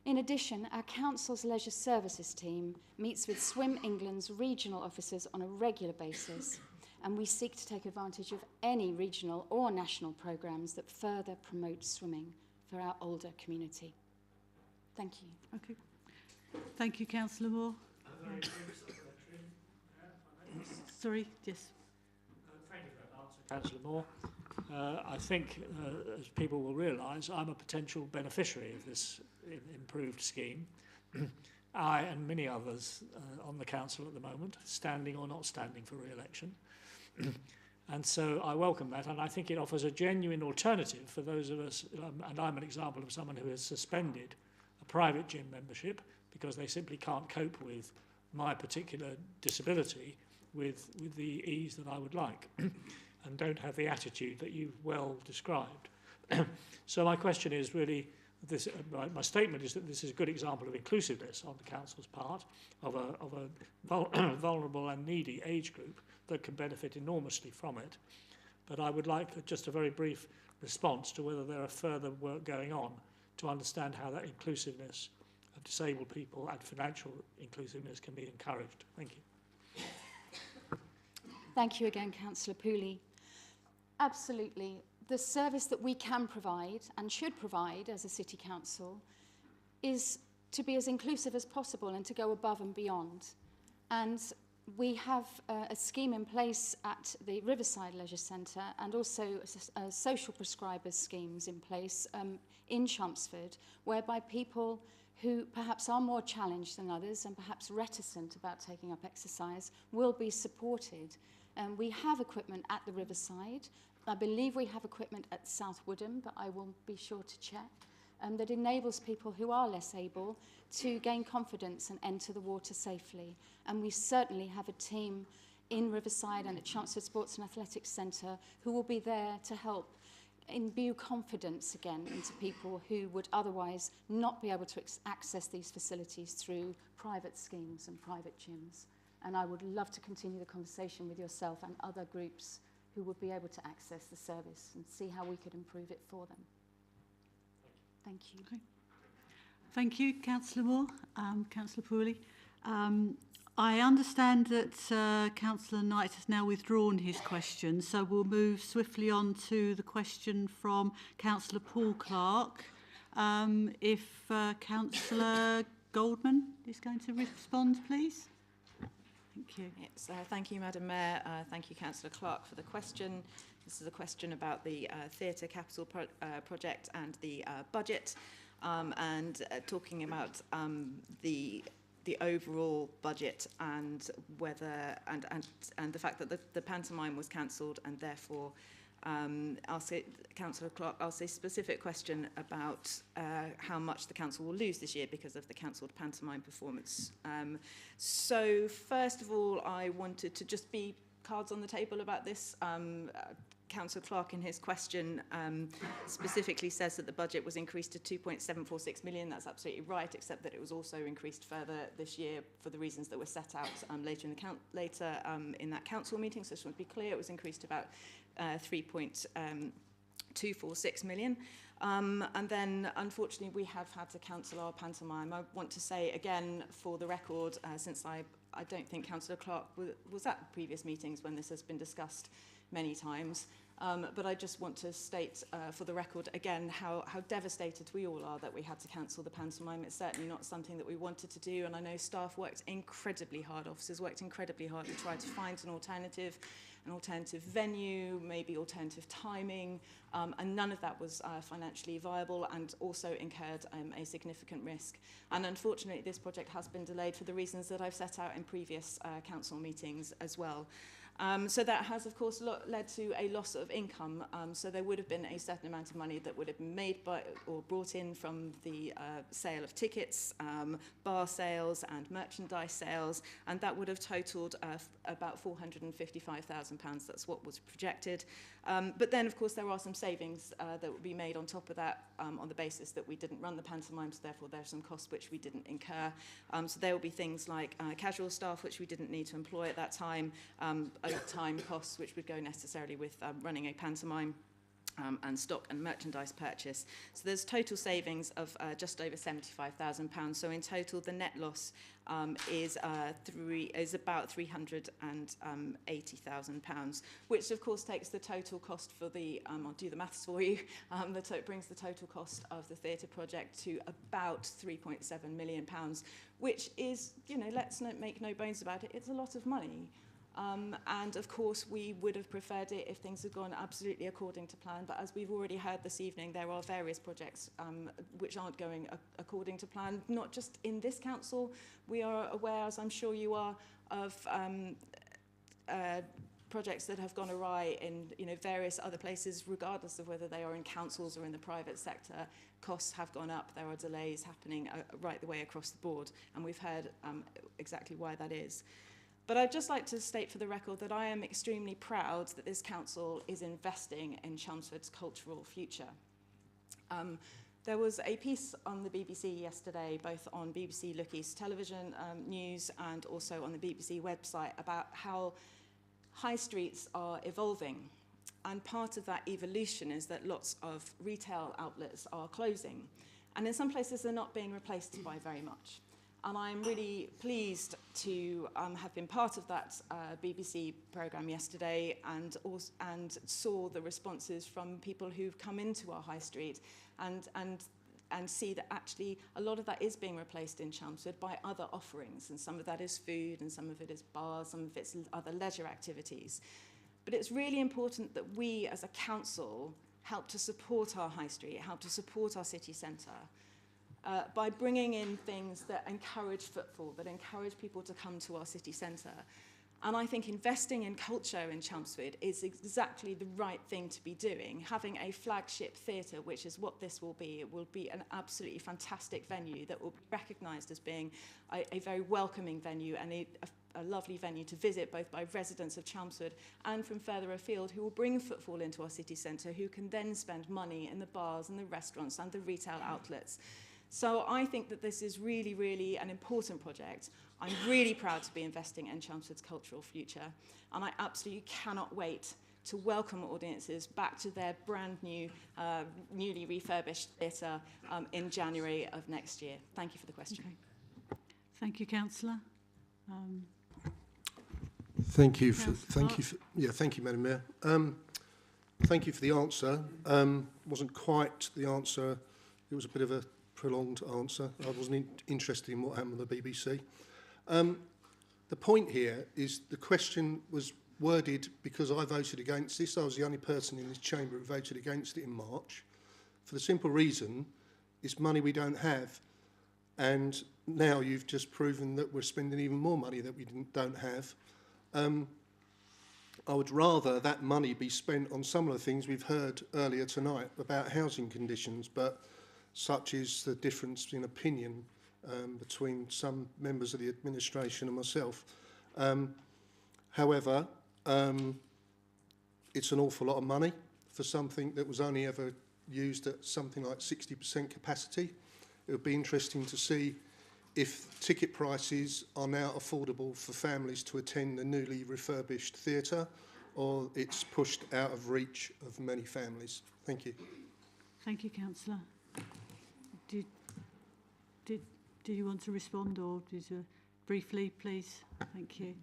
In addition, our Council's Leisure Services team meets with Swim England's regional officers on a regular basis, and we seek to take advantage of any regional or national programmes that further promote swimming for our older community. Thank you. Okay. Thank you, Councillor Moore. Sorry, yes. Thank you for that answer, Councillor Moore. I think, as people will realise, I'm a potential beneficiary of this improved scheme. I and many others on the council at the moment, standing or not standing for re-election. And so I welcome that, and I think it offers a genuine alternative for those of us, and I'm an example of someone who has suspended a private gym membership because they simply can't cope with my particular disability with the ease that I would like and don't have the attitude that you've well described. So my question is really, my statement is that this is a good example of inclusiveness on the council's part of a vulnerable and needy age group that can benefit enormously from it. But I would like just a very brief response to whether there are further work going on to understand how that inclusiveness of disabled people and financial inclusiveness can be encouraged. Thank you. Thank you again, Councillor Pooley. Absolutely. The service that we can provide and should provide as a City Council is to be as inclusive as possible and to go above and beyond. And we have a scheme in place at the Riverside Leisure Centre and also social prescribers schemes in place in Chelmsford, whereby people who perhaps are more challenged than others and perhaps reticent about taking up exercise will be supported. We have equipment at the Riverside. I believe we have equipment at South Woodham, but I will be sure to check, that enables people who are less able to gain confidence and enter the water safely. And we certainly have a team in Riverside and at Chelmsford Sports and Athletics Centre who will be there to help imbue confidence again into people who would otherwise not be able to access these facilities through private schemes and private gyms. And I would love to continue the conversation with yourself and other groups who would be able to access the service and see how we could improve it for them. Thank you. Okay. Thank you, Councillor Moore, Councillor Pooley. I understand that Councillor Knight has now withdrawn his question, so we'll move swiftly on to the question from Councillor Paul Clark. If Councillor Goldman is going to respond, please. Thank you. Yes, thank you, Madam Mayor. Thank you, Councillor Clark, for the question. This is a question about the theatre capital project and the budget, and talking about the overall budget and whether and the fact that the pantomime was cancelled, and therefore I'll say, Councillor Clark asked a specific question about how much the council will lose this year because of the cancelled pantomime performance. So first of all, I wanted to just be cards on the table about this. Councillor Clark in his question specifically says that the budget was increased to 2.746 million. That's absolutely right, except that it was also increased further this year for the reasons that were set out later in that council meeting. So just want to be clear, it was increased to about 3.246 million. And then, unfortunately, we have had to cancel our pantomime. I want to say again, for the record, since I don't think Councillor Clark was at previous meetings when this has been discussed many times, but I just want to state for the record again how devastated we all are that we had to cancel the pantomime. It's certainly not something that we wanted to do, and I know staff worked incredibly hard, officers worked incredibly hard to try to find an alternative venue, maybe alternative timing, and none of that was financially viable and also incurred a significant risk. And unfortunately, this project has been delayed for the reasons that I've set out in previous council meetings as well. So that has, of course, led to a loss of income. So there would have been a certain amount of money that would have been made by or brought in from the sale of tickets, bar sales and merchandise sales, and that would have totalled about £455,000. That's what was projected. But then, of course, there are some savings that would be made on top of that on the basis that we didn't run the pantomime, so therefore there are some costs which we didn't incur. So there will be things like casual staff, which we didn't need to employ at that time, overtime costs, which would go necessarily with running a pantomime, and stock and merchandise purchase. So there's total savings of just over £75,000. So in total, the net loss is about £380,000, which of course takes the total cost for the, I'll do the maths for you, brings the total cost of the theatre project to about £3.7 million, which is, let's make no bones about it, it's a lot of money. And of course, we would have preferred it if things had gone absolutely according to plan. But as we've already heard this evening, there are various projects which aren't going according to plan, not just in this council. We are aware, as I'm sure you are, of projects that have gone awry in various other places, regardless of whether they are in councils or in the private sector. Costs have gone up. There are delays happening right the way across the board, and we've heard exactly why that is. But I'd just like to state for the record that I am extremely proud that this council is investing in Chelmsford's cultural future. There was a piece on the BBC yesterday, both on BBC Look East television news and also on the BBC website, about how high streets are evolving. And part of that evolution is that lots of retail outlets are closing. And in some places, they're not being replaced by very much. And I'm really pleased to have been part of that BBC programme yesterday and saw the responses from people who've come into our high street and see that actually a lot of that is being replaced in Chelmsford by other offerings. And some of that is food, and some of it is bars, some of it's other leisure activities. But it's really important that we as a council help to support our high street, help to support our city centre, by bringing in things that encourage footfall, that encourage people to come to our city centre. And I think investing in culture in Chelmsford is exactly the right thing to be doing. Having a flagship theatre, which is what this will be, it will be an absolutely fantastic venue that will be recognised as being a very welcoming venue and a lovely venue to visit, both by residents of Chelmsford and from further afield, who will bring footfall into our city centre, who can then spend money in the bars and the restaurants and the retail outlets. So I think that this is really, really an important project. I'm really proud to be investing in Chelmsford's cultural future, and I absolutely cannot wait to welcome audiences back to their brand new, newly refurbished theatre in January of next year. Thank you for the question. Okay. Thank you, Councillor. Thank you, Madam Mayor. Thank you for the answer. Wasn't quite the answer. It was a bit of a prolonged answer. I wasn't interested in what happened with the BBC. The point here is the question was worded because I voted against this. I was the only person in this chamber who voted against it in March, for the simple reason it's money we don't have. And now you've just proven that we're spending even more money that we don't have. I would rather that money be spent on some of the things we've heard earlier tonight about housing conditions, but such is the difference in opinion between some members of the administration and myself. However, it's an awful lot of money for something that was only ever used at something like 60% capacity. It would be interesting to see if ticket prices are now affordable for families to attend the newly refurbished theatre, or it's pushed out of reach of many families. Thank you. Thank you, Councillor. Do you want to respond, or did you briefly, please? Thank you.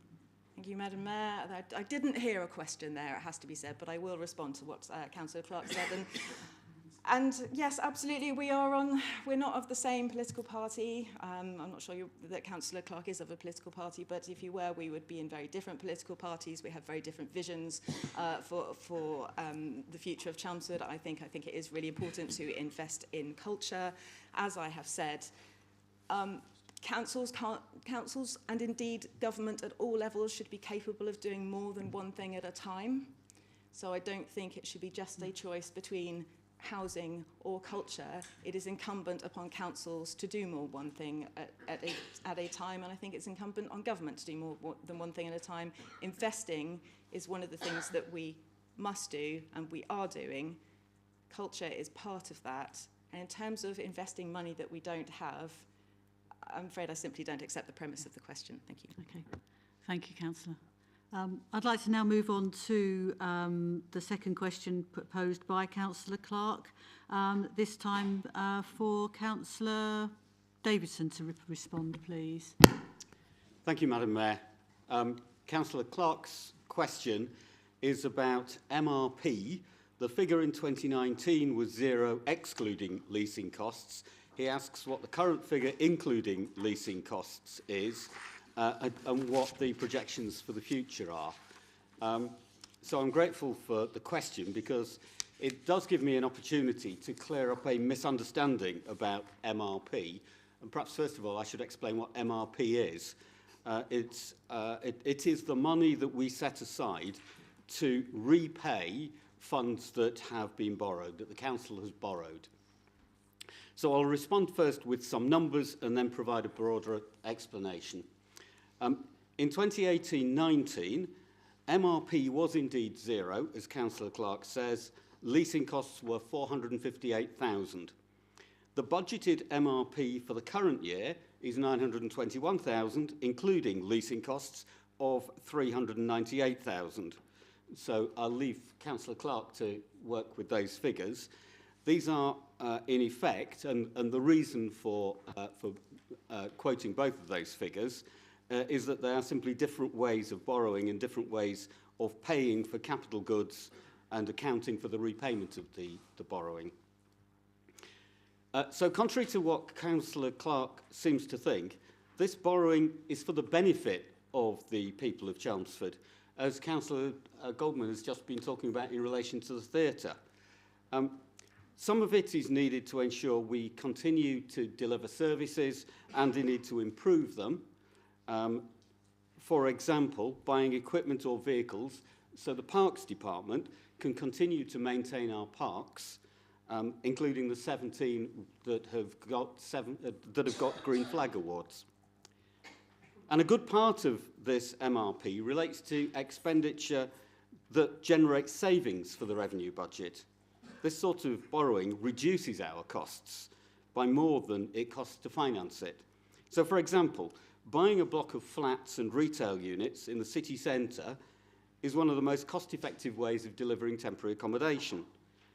Thank you, Madam Mayor. I didn't hear a question there, it has to be said, but I will respond to what Councillor Clark said. And yes, absolutely, we're not of the same political party. I'm not sure that Councillor Clark is of a political party, but if you were, we would be in very different political parties. We have very different visions for the future of Chelmsford. I think it is really important to invest in culture. As I have said, councils and indeed government at all levels should be capable of doing more than one thing at a time. So I don't think it should be just a choice between housing or culture. It is incumbent upon councils to do more one thing at a time, and I think it's incumbent on government to do more than one thing at a time. Investing is one of the things that we must do, and we are doing. Culture is part of that. And in terms of investing money that we don't have, I'm afraid I simply don't accept the premise of the question. Thank you. Okay. Thank you, Councillor. I'd like to now move on to the second question proposed by Councillor Clark, this time for Councillor Davidson to respond, please. Thank you, Madam Mayor. Councillor Clark's question is about MRP. The figure in 2019 was 0, excluding leasing costs. He asks what the current figure, including leasing costs, is, and what the projections for the future are. So I'm grateful for the question because it does give me an opportunity to clear up a misunderstanding about MRP. And perhaps, first of all, I should explain what MRP is. it is the money that we set aside to repay funds that have been borrowed, that the council has borrowed. So I'll respond first with some numbers and then provide a broader explanation. In 2018-19, MRP was indeed zero, as Councillor Clark says. Leasing costs were 458,000. The budgeted MRP for the current year is 921,000, including leasing costs of 398,000. So I'll leave Councillor Clark to work with those figures. These are, in effect, and the reason for quoting both of those figures is that they are simply different ways of borrowing and different ways of paying for capital goods and accounting for the repayment of the borrowing. So contrary to what Councillor Clark seems to think, this borrowing is for the benefit of the people of Chelmsford, as Councillor Goldman has just been talking about in relation to the theatre. Some of it is needed to ensure we continue to deliver services and indeed to improve them. For example, buying equipment or vehicles so the Parks Department can continue to maintain our parks, including the 17 that have got Green Flag Awards. And a good part of this MRP relates to expenditure that generates savings for the revenue budget. This sort of borrowing reduces our costs by more than it costs to finance it. So, for example, buying a block of flats and retail units in the city centre is one of the most cost-effective ways of delivering temporary accommodation.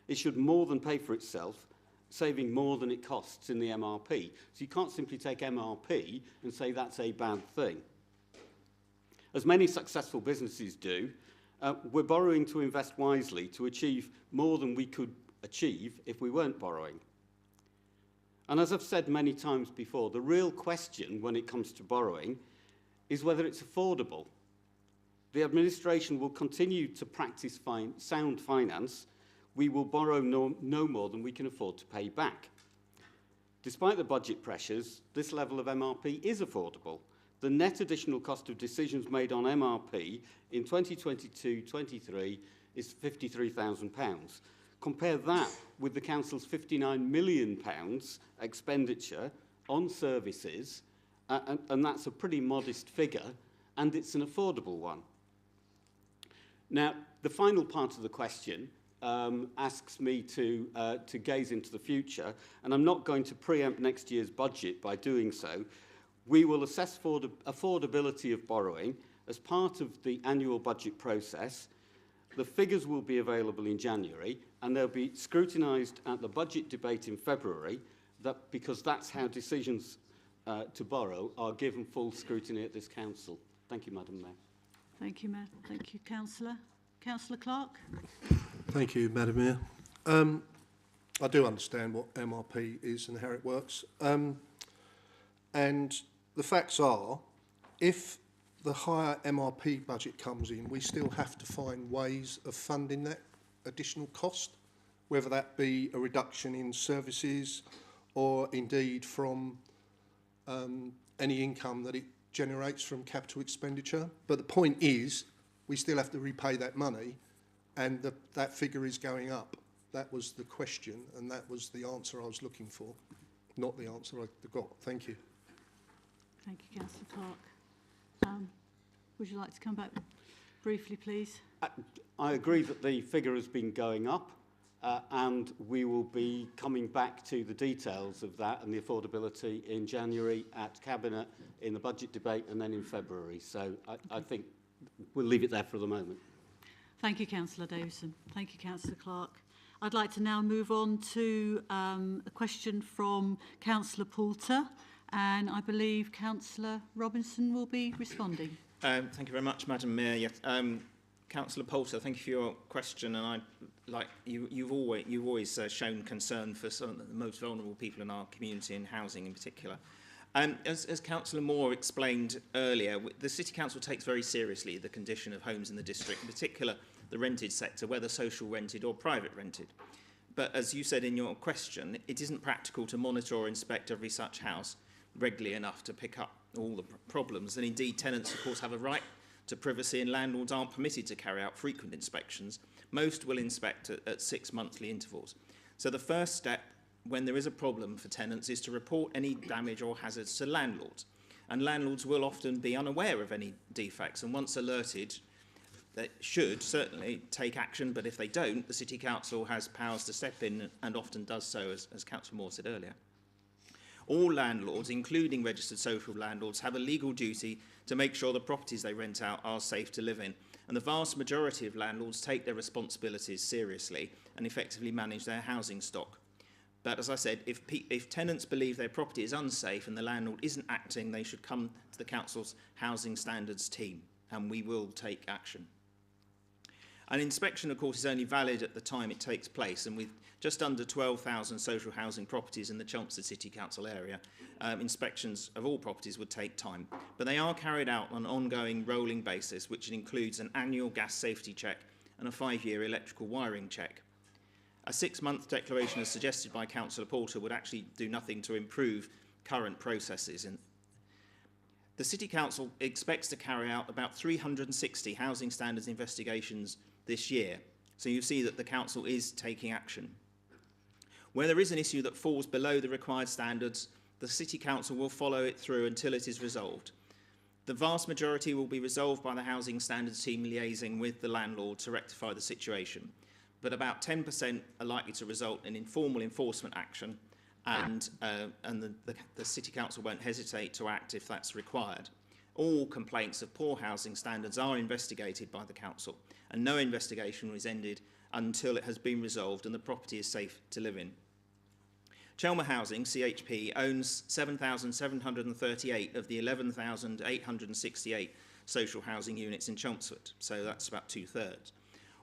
It should more than pay for itself, saving more than it costs in the MRP. So you can't simply take MRP and say that's a bad thing. As many successful businesses do, we're borrowing to invest wisely to achieve more than we could achieve if we weren't borrowing. And as I've said many times before, the real question when it comes to borrowing is whether it's affordable. The administration will continue to practice sound finance. We will borrow no more than we can afford to pay back. Despite the budget pressures, this level of MRP is affordable. The net additional cost of decisions made on MRP in 2022-23 is £53,000. Compare that with the Council's £59 million expenditure on services, and that's a pretty modest figure, and it's an affordable one. Now, the final part of the question asks me to gaze into the future, and I'm not going to preempt next year's budget by doing so. We will assess affordability of borrowing as part of the annual budget process. The figures will be available in January, and they'll be scrutinised at the budget debate in February, because that's how decisions to borrow are given full scrutiny at this council. Thank you, Madam Mayor. Thank you, Mayor. Thank you, Councillor. Councillor Clark. Thank you, Madam Mayor. I do understand what MRP is and how it works. And the facts are, if the higher MRP budget comes in, we still have to find ways of funding that additional cost, whether that be a reduction in services or indeed from any income that it generates from capital expenditure. But the point is, we still have to repay that money, and that figure is going up. That was the question, and that was the answer I was looking for, not the answer I got. Thank you. Thank you, Councillor Clark. Would you like to come back briefly, please? I agree that the figure has been going up, and we will be coming back to the details of that and the affordability in January at Cabinet, in the budget debate, and then in February. So I think we'll leave it there for the moment. Thank you, Councillor Davison. Thank you, Councillor Clark. I'd like to now move on to a question from Councillor Poulter, and I believe Councillor Robinson will be responding. Thank you very much, Madam Mayor. Yes, Councillor Poulter, thank you for your question, and you've always shown concern for some of the most vulnerable people in our community, and housing in particular. As Councillor Moore explained earlier, the City Council takes very seriously the condition of homes in the district, in particular the rented sector, whether social rented or private rented. But as you said in your question, it isn't practical to monitor or inspect every such house regularly enough to pick up all the problems. And indeed, tenants, of course, have a right to privacy, and landlords aren't permitted to carry out frequent inspections. Most will inspect at 6 monthly intervals. So the first step when there is a problem for tenants is to report any damage or hazards to landlords. And landlords will often be unaware of any defects, and once alerted, they should certainly take action, but if they don't, the City Council has powers to step in and often does so, as Councillor Moore said earlier. All landlords, including registered social landlords, have a legal duty to make sure the properties they rent out are safe to live in. And the vast majority of landlords take their responsibilities seriously and effectively manage their housing stock. But as I said, if tenants believe their property is unsafe and the landlord isn't acting, they should come to the Council's Housing Standards team, and we will take action. An inspection, of course, is only valid at the time it takes place, and with just under 12,000 social housing properties in the Chelmsford City Council area, inspections of all properties would take time. But they are carried out on an ongoing rolling basis, which includes an annual gas safety check and a 5-year electrical wiring check. A 6-month declaration, as suggested by Councillor Porter, would actually do nothing to improve current processes. The City Council expects to carry out about 360 housing standards investigations this year, so you see that the Council is taking action. Where there is an issue that falls below the required standards, the City Council will follow it through until it is resolved. The vast majority will be resolved by the Housing Standards team liaising with the landlord to rectify the situation, but about 10% are likely to result in informal enforcement action, and the City Council won't hesitate to act if that's required. All complaints of poor housing standards are investigated by the Council, and no investigation is ended until it has been resolved and the property is safe to live in. Chelmsford Housing, CHP, owns 7,738 of the 11,868 social housing units in Chelmsford, so that's about 2/3.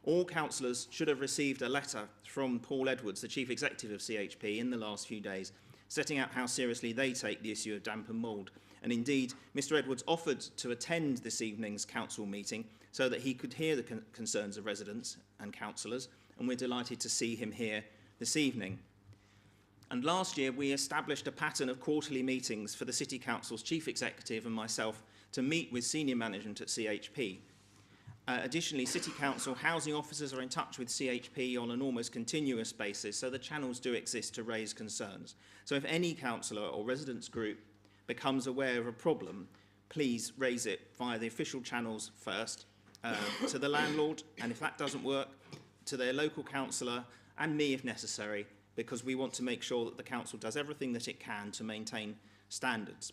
All councillors should have received a letter from Paul Edwards, the Chief Executive of CHP, in the last few days, setting out how seriously they take the issue of damp and mould. And indeed, Mr Edwards offered to attend this evening's council meeting so that he could hear the concerns of residents and councillors, and we're delighted to see him here this evening. And last year, we established a pattern of quarterly meetings for the City Council's Chief Executive and myself to meet with senior management at CHP. Additionally, City Council housing officers are in touch with CHP on an almost continuous basis, so the channels do exist to raise concerns. So if any councillor or residents group becomes aware of a problem, please raise it via the official channels first to the landlord, and if that doesn't work, to their local councillor and me if necessary, because we want to make sure that the council does everything that it can to maintain standards.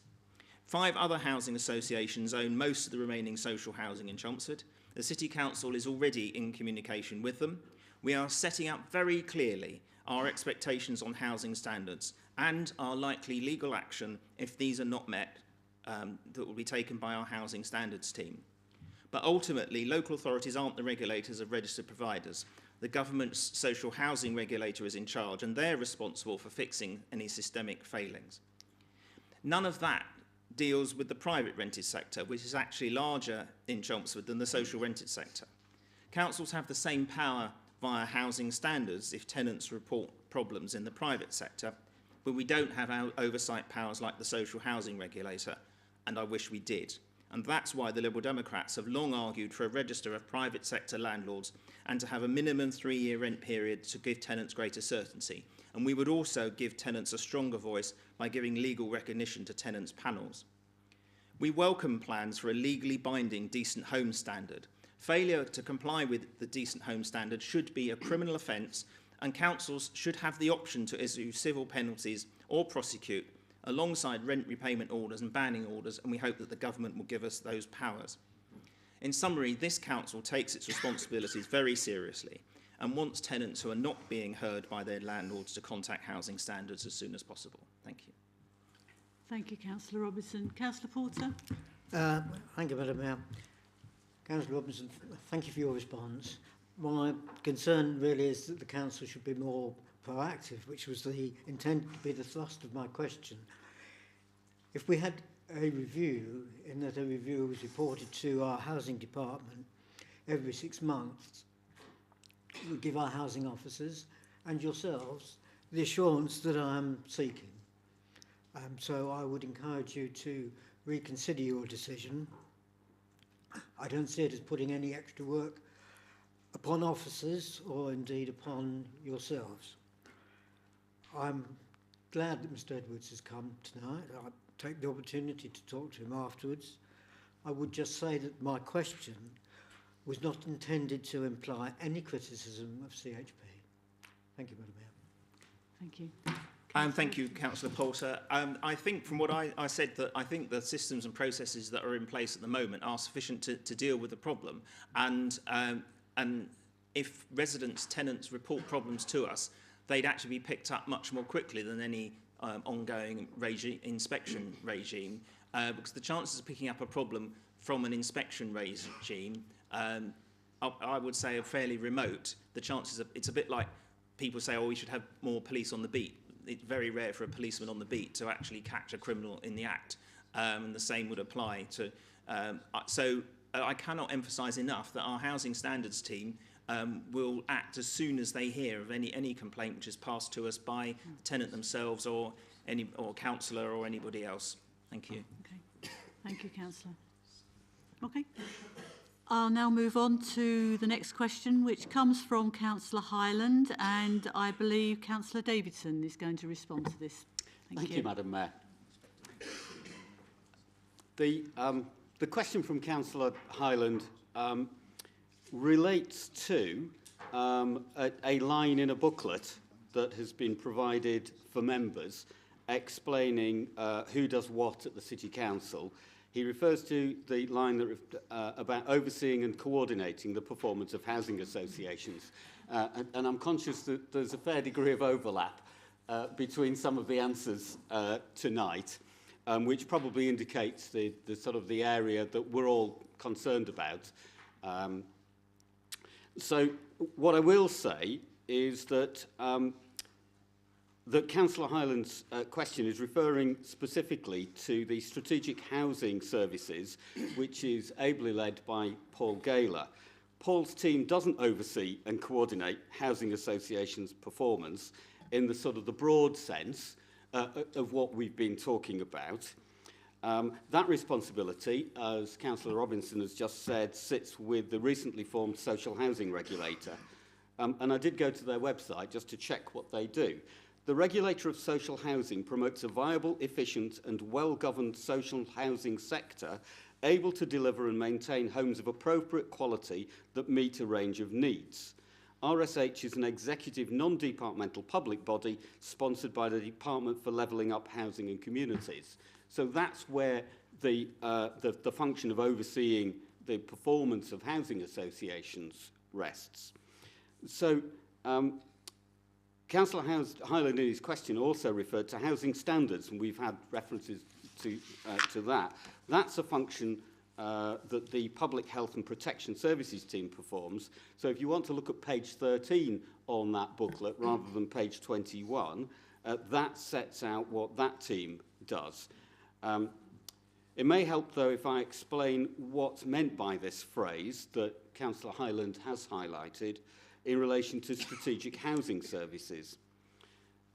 5 other housing associations own most of the remaining social housing in Chelmsford. The City Council is already in communication with them. We are setting out very clearly our expectations on housing standards and our likely legal action if these are not met that will be taken by our housing standards team. But ultimately, local authorities aren't the regulators of registered providers. The government's social housing regulator is in charge, and they're responsible for fixing any systemic failings. None of that deals with the private rented sector, which is actually larger in Chelmsford than the social rented sector. Councils have the same power via housing standards if tenants report problems in the private sector, but we don't have oversight powers like the social housing regulator, and I wish we did. And that's why the Liberal Democrats have long argued for a register of private sector landlords and to have a minimum 3-year rent period to give tenants greater certainty. And we would also give tenants a stronger voice by giving legal recognition to tenants' panels. We welcome plans for a legally binding decent home standard. Failure to comply with the decent home standard should be a criminal offence, and councils should have the option to issue civil penalties or prosecute alongside rent repayment orders and banning orders, and we hope that the government will give us those powers. In summary, this council takes its responsibilities very seriously and wants tenants who are not being heard by their landlords to contact housing standards as soon as possible. Thank you. Thank you, Councillor Robinson. Councillor Porter. Thank you, Madam Mayor. Councillor Robinson, thank you for your response. My concern really is that the council should be more proactive, which was intended to be the thrust of my question. If we had a review, in that a review was reported to our housing department every 6 months, it would give our housing officers and yourselves the assurance that I am seeking. So I would encourage you to reconsider your decision. I don't see it as putting any extra work upon officers or indeed upon yourselves. I'm glad that Mr. Edwards has come tonight. I'll take the opportunity to talk to him afterwards. I would just say that my question was not intended to imply any criticism of CHP. Thank you, Madam Mayor. Thank you. Thank you, Councillor Poulter. I think from what I said that I think the systems and processes that are in place at the moment are sufficient to deal with the problem. And if residents, tenants report problems to us, they'd actually be picked up much more quickly than any ongoing inspection regime, because the chances of picking up a problem from an inspection regime, I would say, are fairly remote. The chances of, it's a bit like people say, oh, we should have more police on the beat. It's very rare for a policeman on the beat to actually catch a criminal in the act, and the same would apply to. So I cannot emphasise enough that our housing standards team will act as soon as they hear of any complaint which is passed to us by the tenant themselves or councillor or anybody else. Thank you. Okay. Thank you, councillor. Okay. I'll now move on to the next question, which comes from Councillor Hyland, and I believe Councillor Davidson is going to respond to this. Thank you, Madam Mayor. The question from Councillor Hyland relates to a line in a booklet that has been provided for members explaining who does what at the City Council. He refers to the line that, about overseeing and coordinating the performance of housing associations. And I'm conscious that there's a fair degree of overlap between some of the answers tonight, which probably indicates the sort of the area that we're all concerned about. So what I will say is that that Councillor Hyland's question is referring specifically to the Strategic Housing Services, which is ably led by Paul Gaylor. Paul's team doesn't oversee and coordinate housing associations' performance in the sort of the broad sense of what we've been talking about. That responsibility, as Councillor Robinson has just said, sits with the recently formed social housing regulator. And I did go to their website just to check what they do. The regulator of social housing promotes a viable, efficient and well-governed social housing sector able to deliver and maintain homes of appropriate quality that meet a range of needs. RSH is an executive non-departmental public body sponsored by the Department for Levelling Up Housing and Communities. So that's where the function of overseeing the performance of housing associations rests. So Councillor Hyland in his question also referred to housing standards, and we've had references to that. That's a function that the Public Health and Protection Services team performs. So if you want to look at page 13 on that booklet rather than page 21, that sets out what that team does. It may help, though, if I explain what's meant by this phrase that Councillor Hyland has highlighted in relation to strategic housing services.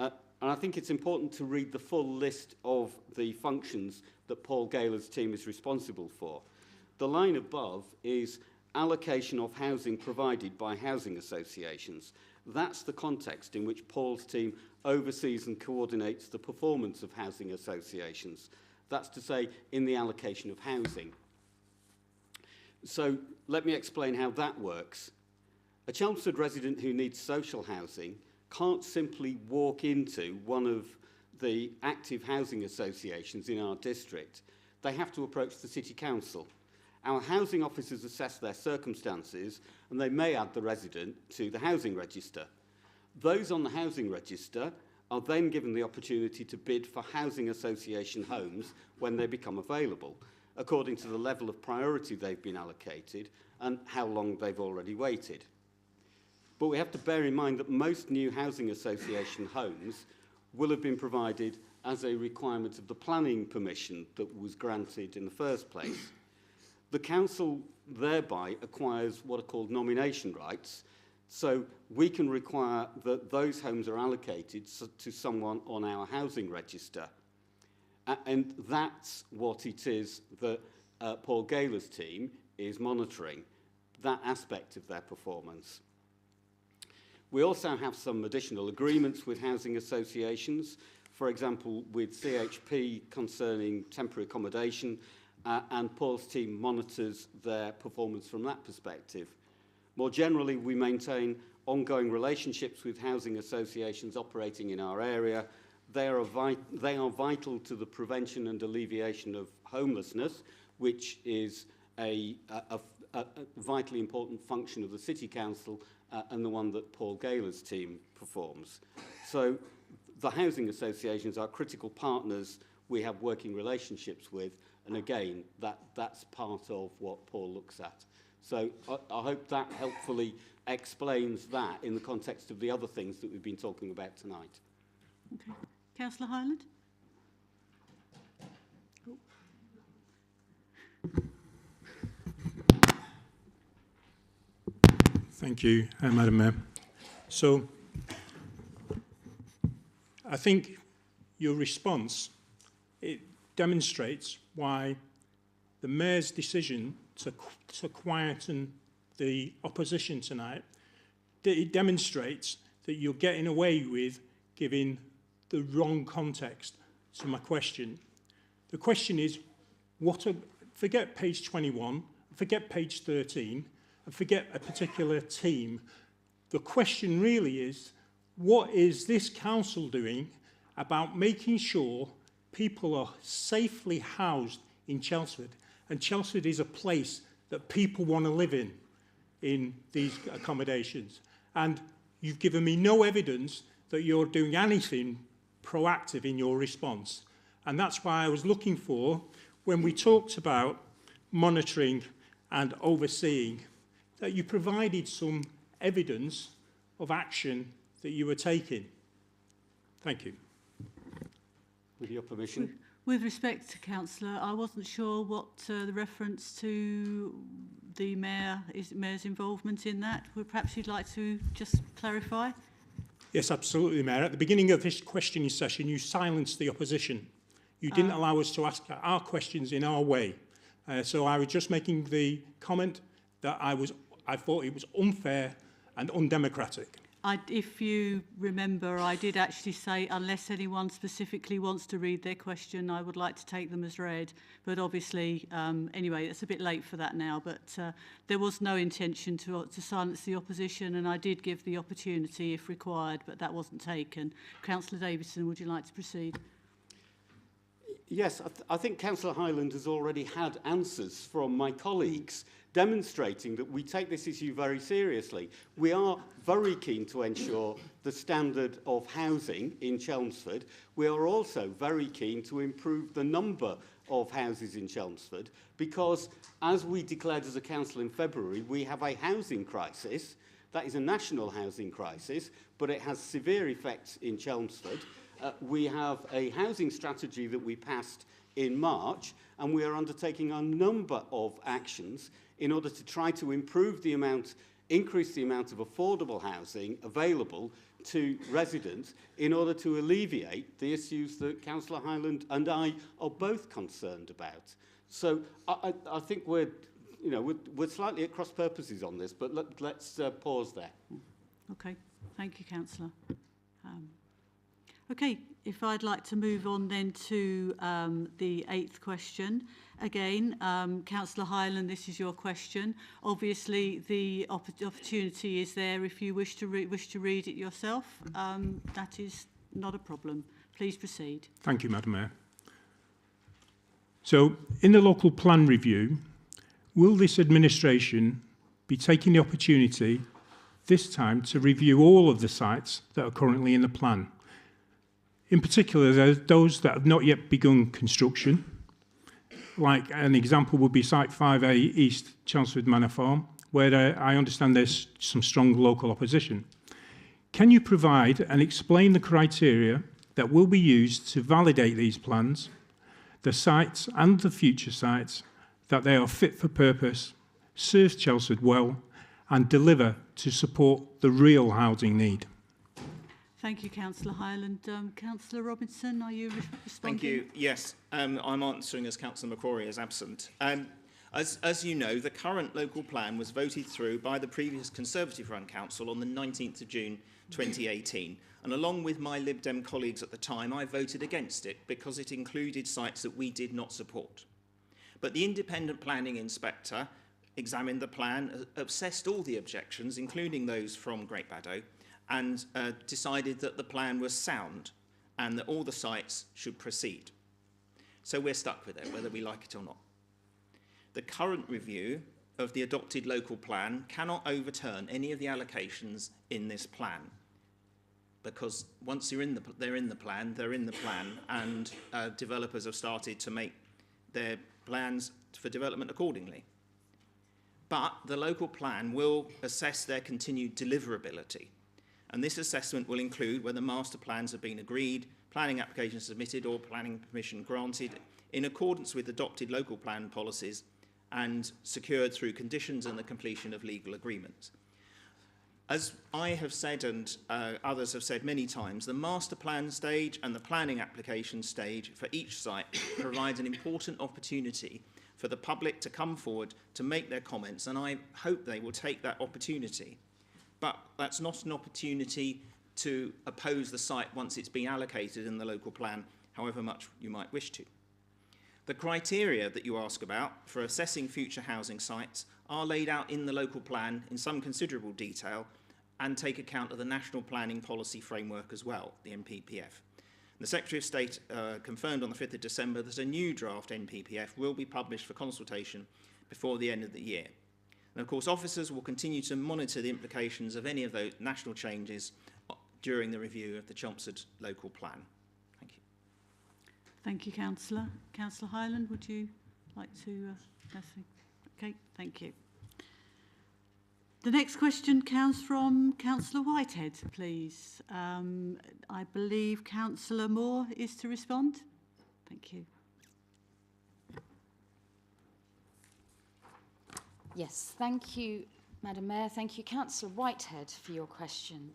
And I think it's important to read the full list of the functions that Paul Gaylor's team is responsible for. The line above is allocation of housing provided by housing associations. That's the context in which Paul's team oversees and coordinates the performance of housing associations. That's to say, in the allocation of housing. So let me explain how that works. A Chelmsford resident who needs social housing can't simply walk into one of the active housing associations in our district. They have to approach the City Council. Our housing officers assess their circumstances and they may add the resident to the housing register. Those on the housing register are then given the opportunity to bid for housing association homes when they become available, according to the level of priority they've been allocated and how long they've already waited. But we have to bear in mind that most new housing association homes will have been provided as a requirement of the planning permission that was granted in the first place. The council thereby acquires what are called nomination rights, so we can require that those homes are allocated to someone on our housing register. And that's what it is that Paul Gaylor's team is monitoring, that aspect of their performance. We also have some additional agreements with housing associations, for example, with CHP concerning temporary accommodation, and Paul's team monitors their performance from that perspective. More generally, we maintain ongoing relationships with housing associations operating in our area. They are vital to the prevention and alleviation of homelessness, which is a vitally important function of the City Council and the one that Paul Gaylor's team performs. So the housing associations are critical partners we have working relationships with, and again, that's part of what Paul looks at. So I hope that helpfully explains that in the context of the other things that we've been talking about tonight. Okay. Councillor Hyland? Thank you, Madam Mayor. So, I think your response, it demonstrates why the Mayor's decision to quieten the opposition tonight, it demonstrates that you're getting away with giving the wrong context to my question. The question is, forget page 21, forget page 13, and forget a particular team. The question really is, what is this council doing about making sure people are safely housed in Chelmsford? And Chelmsford is a place that people want to live in these accommodations. And you've given me no evidence that you're doing anything proactive in your response. And that's why I was looking for, when we talked about monitoring and overseeing, that you provided some evidence of action that you were taking. Thank you. With your permission. With respect to Councillor, I wasn't sure what the reference to the Mayor's involvement in that. Perhaps you'd like to just clarify? Yes, absolutely, Mayor. At the beginning of this questioning session, you silenced the opposition. You didn't allow us to ask our questions in our way. So I was just making the comment that I thought it was unfair and undemocratic. If you remember, I did actually say, unless anyone specifically wants to read their question, I would like to take them as read. But obviously, anyway, it's a bit late for that now. But there was no intention to silence the opposition, and I did give the opportunity if required, but that wasn't taken. Councillor Davison, would you like to proceed? Yes, I think Councillor Hyland has already had answers from my colleagues demonstrating that we take this issue very seriously. We are very keen to ensure the standard of housing in Chelmsford. We are also very keen to improve the number of houses in Chelmsford because, as we declared as a council in February, we have a housing crisis. That is a national housing crisis, but it has severe effects in Chelmsford. We have a housing strategy that we passed in March, and we are undertaking a number of actions in order to try to increase the amount of affordable housing available to residents in order to alleviate the issues that Councillor Hyland and I are both concerned about. So I think we're slightly at cross purposes on this, but let's pause there. Okay, thank you, Councillor. Okay, if I'd like to move on then to the 8th question. Again, Councillor Hyland, this is your question. Obviously, the opportunity is there if you wish to read it yourself. That is not a problem. Please proceed. Thank you, Madam Mayor. So, in the local plan review, will this administration be taking the opportunity this time to review all of the sites that are currently in the plan? In particular, there's those that have not yet begun construction. Like an example would be Site 5A East Chelmsford Manor Farm, where I understand there's some strong local opposition. Can you provide and explain the criteria that will be used to validate these plans, the sites and the future sites, that they are fit for purpose, serve Chelmsford well, and deliver to support the real housing need? Thank you, Councillor Hyland. Councillor Robinson, are you responding? Thank you. Yes, I'm answering as Councillor Macquarie is absent. As you know, the current local plan was voted through by the previous Conservative-run council on the 19th of June 2018. And along with my Lib Dem colleagues at the time, I voted against it because it included sites that we did not support. But the independent planning inspector examined the plan, assessed all the objections, including those from Great Baddow, and decided that the plan was sound and that all the sites should proceed. So we're stuck with it, whether we like it or not. The current review of the adopted local plan cannot overturn any of the allocations in this plan, because once they're in the plan, and developers have started to make their plans for development accordingly. But the local plan will assess their continued deliverability. And this assessment will include whether master plans have been agreed, planning applications submitted or planning permission granted in accordance with adopted local plan policies and secured through conditions and the completion of legal agreements. As I have said and others have said many times, the master plan stage and the planning application stage for each site provides an important opportunity for the public to come forward to make their comments, and I hope they will take that opportunity. But that's not an opportunity to oppose the site once it's been allocated in the local plan, however much you might wish to. The criteria that you ask about for assessing future housing sites are laid out in the local plan in some considerable detail and take account of the National Planning Policy Framework as well, the NPPF. The Secretary of State confirmed on the 5th of December that a new draft NPPF will be published for consultation before the end of the year. And of course, officers will continue to monitor the implications of any of those national changes during the review of the Chelmsford local plan. Thank you. Thank you, Councillor. Councillor Hyland, would you like to? Okay, thank you. The next question comes from Councillor Whitehead, please. I believe Councillor Moore is to respond. Thank you. Yes, thank you, Madam Mayor. Thank you, Councillor Whitehead, for your question.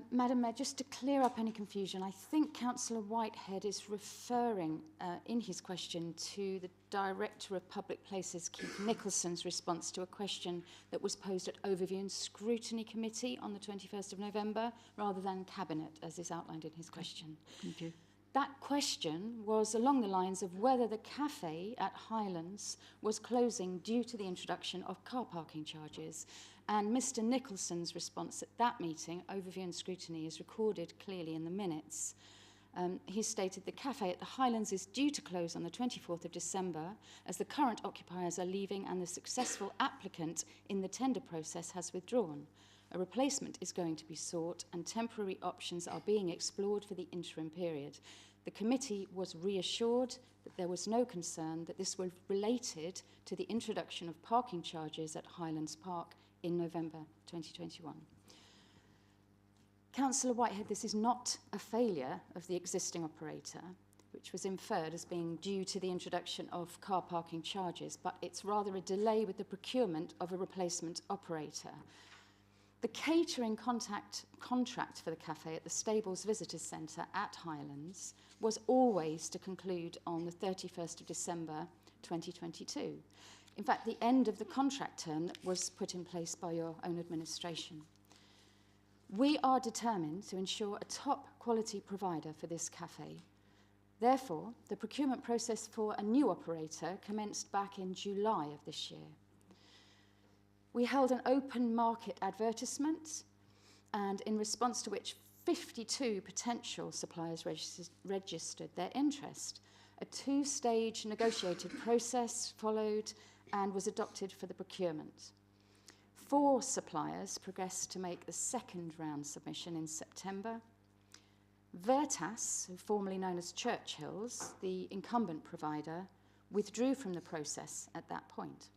Madam Mayor, just to clear up any confusion, I think Councillor Whitehead is referring in his question to the Director of Public Places, Keith Nicholson's response to a question that was posed at Overview and Scrutiny Committee on the 21st of November, rather than Cabinet, as is outlined in his question. Thank you. That question was along the lines of whether the cafe at Highlands was closing due to the introduction of car parking charges. And Mr. Nicholson's response at that meeting, Overview and Scrutiny, is recorded clearly in the minutes. He stated the cafe at the Highlands is due to close on the 24th of December as the current occupiers are leaving and the successful applicant in the tender process has withdrawn. A replacement is going to be sought and temporary options are being explored for the interim period. The committee was reassured that there was no concern that this was related to the introduction of parking charges at Highlands Park in November 2021. Councillor Whitehead, this is not a failure of the existing operator, which was inferred as being due to the introduction of car parking charges, but it's rather a delay with the procurement of a replacement operator. The catering contract for the cafe at the Stables Visitors Centre at Highlands was always to conclude on the 31st of December 2022. In fact, the end of the contract term that was put in place by your own administration. We are determined to ensure a top quality provider for this cafe. Therefore, the procurement process for a new operator commenced back in July of this year. We held an open market advertisement, and in response to which 52 potential suppliers registered their interest. A two-stage negotiated process followed and was adopted for the procurement. 4 suppliers progressed to make the second round submission in September. Veritas, formerly known as Churchill's, the incumbent provider, withdrew from the process at that point.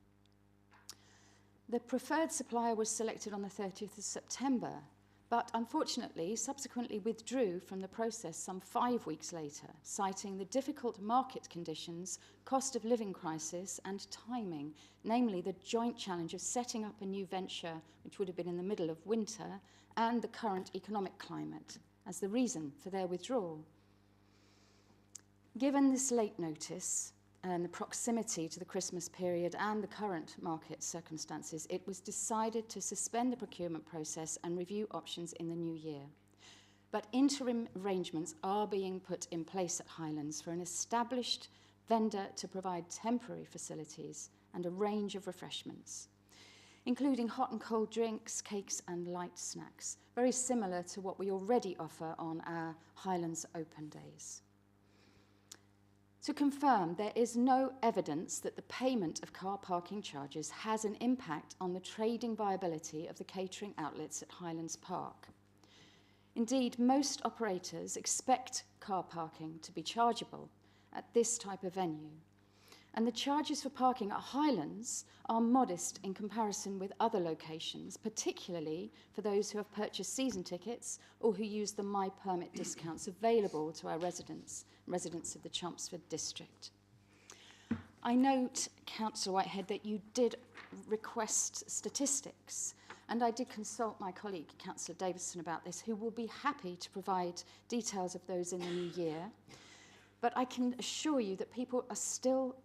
The preferred supplier was selected on the 30th of September, but unfortunately subsequently withdrew from the process some 5 weeks later, citing the difficult market conditions, cost of living crisis and timing, namely the joint challenge of setting up a new venture, which would have been in the middle of winter, and the current economic climate, as the reason for their withdrawal. Given this late notice, and the proximity to the Christmas period and the current market circumstances, it was decided to suspend the procurement process and review options in the new year. But interim arrangements are being put in place at Highlands for an established vendor to provide temporary facilities and a range of refreshments, including hot and cold drinks, cakes and light snacks, very similar to what we already offer on our Highlands Open Days. To confirm, there is no evidence that the payment of car parking charges has an impact on the trading viability of the catering outlets at Highlands Park. Indeed, most operators expect car parking to be chargeable at this type of venue, and the charges for parking at Highlands are modest in comparison with other locations, particularly for those who have purchased season tickets or who use the My Permit discounts available to our residents of the Chelmsford district. I note, Councillor Whitehead, that you did request statistics, and I did consult my colleague, Councillor Davison, about this, who will be happy to provide details of those in the new year. But I can assure you that people are still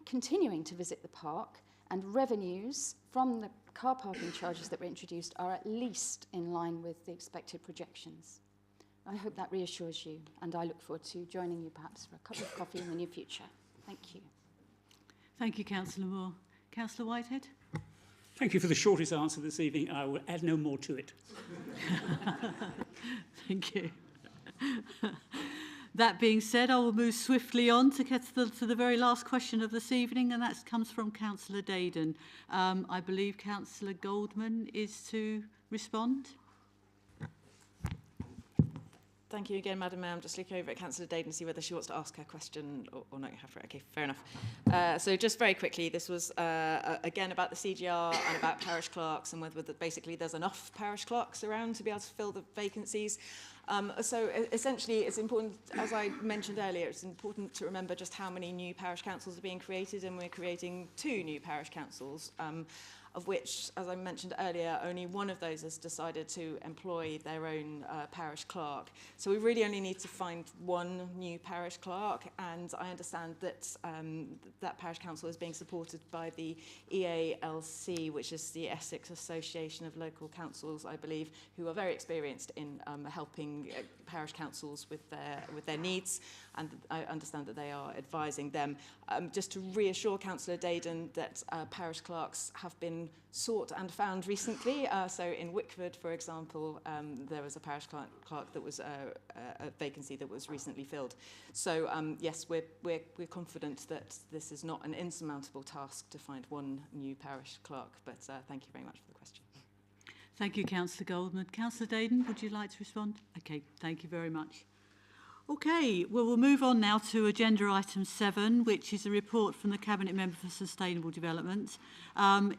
continuing to visit the park, and revenues from the car parking charges that were introduced are at least in line with the expected projections. I hope that reassures you, and I look forward to joining you perhaps for a cup of coffee in the near future. Thank you. Thank you, Councillor Moore. Councillor Whitehead? Thank you for the shortest answer this evening. I will add no more to it. Thank you. That being said, I will move swiftly on to get to the very last question of this evening, and that comes from Councillor Dayden. I believe Councillor Goldman is to respond. Thank you again, Madam Mayor. I'm just looking over at Councillor Dayden to see whether she wants to ask her question or not. Okay, fair enough. So just very quickly, this was again about the CGR and about parish clerks and whether basically there's enough parish clerks around to be able to fill the vacancies. So essentially, it's important, as I mentioned earlier, it's important to remember just how many new parish councils are being created, and we're creating 2 new parish councils, of which, as I mentioned earlier, only one of those has decided to employ their own parish clerk. So we really only need to find one new parish clerk, and I understand that that parish council is being supported by the EALC, which is the Essex Association of Local Councils, I believe, who are very experienced in helping parish councils with their needs, and I understand that they are advising them. Just to reassure Councillor Dayden that parish clerks have been sought and found recently. So in Wickford, for example, there was a parish clerk that was a vacancy that was recently filled. So yes, we're confident that this is not an insurmountable task to find one new parish clerk, but thank you very much for the question. Thank you, Councillor Goldman. Councillor Dayden, would you like to respond? Okay, thank you very much. Okay, well, we'll move on now to agenda item 7, which is a report from the Cabinet Member for Sustainable Development.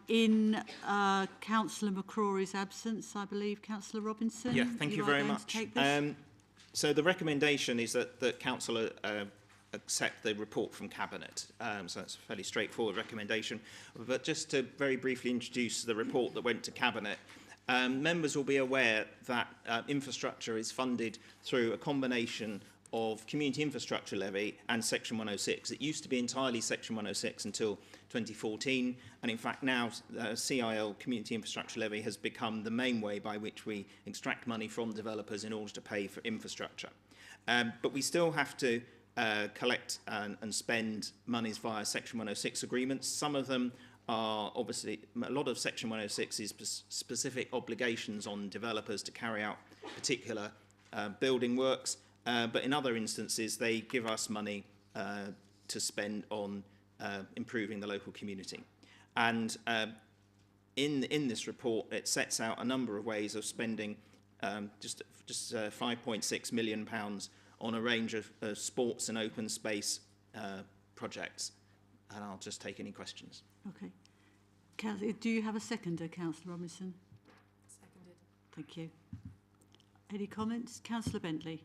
In Councillor McCrory's absence, I believe, Councillor Robinson. Yeah, thank you very much. So the recommendation is that Council accept the report from Cabinet. So that's a fairly straightforward recommendation. But just to very briefly introduce the report that went to Cabinet, members will be aware that infrastructure is funded through a combination of Community Infrastructure Levy and Section 106. It used to be entirely Section 106 until 2014, and in fact now CIL, Community Infrastructure Levy, has become the main way by which we extract money from developers in order to pay for infrastructure. But we still have to collect and spend monies via Section 106 agreements. Some of them are obviously, a lot of Section 106 is specific obligations on developers to carry out particular building works, but in other instances they give us money to spend on improving the local community. And in this report it sets out a number of ways of spending just £5.6 million on a range of sports and open space projects. And I'll just take any questions. Okay. Do you have a seconder, Councillor Robinson? Seconded. Thank you. Any comments? Councillor Bentley.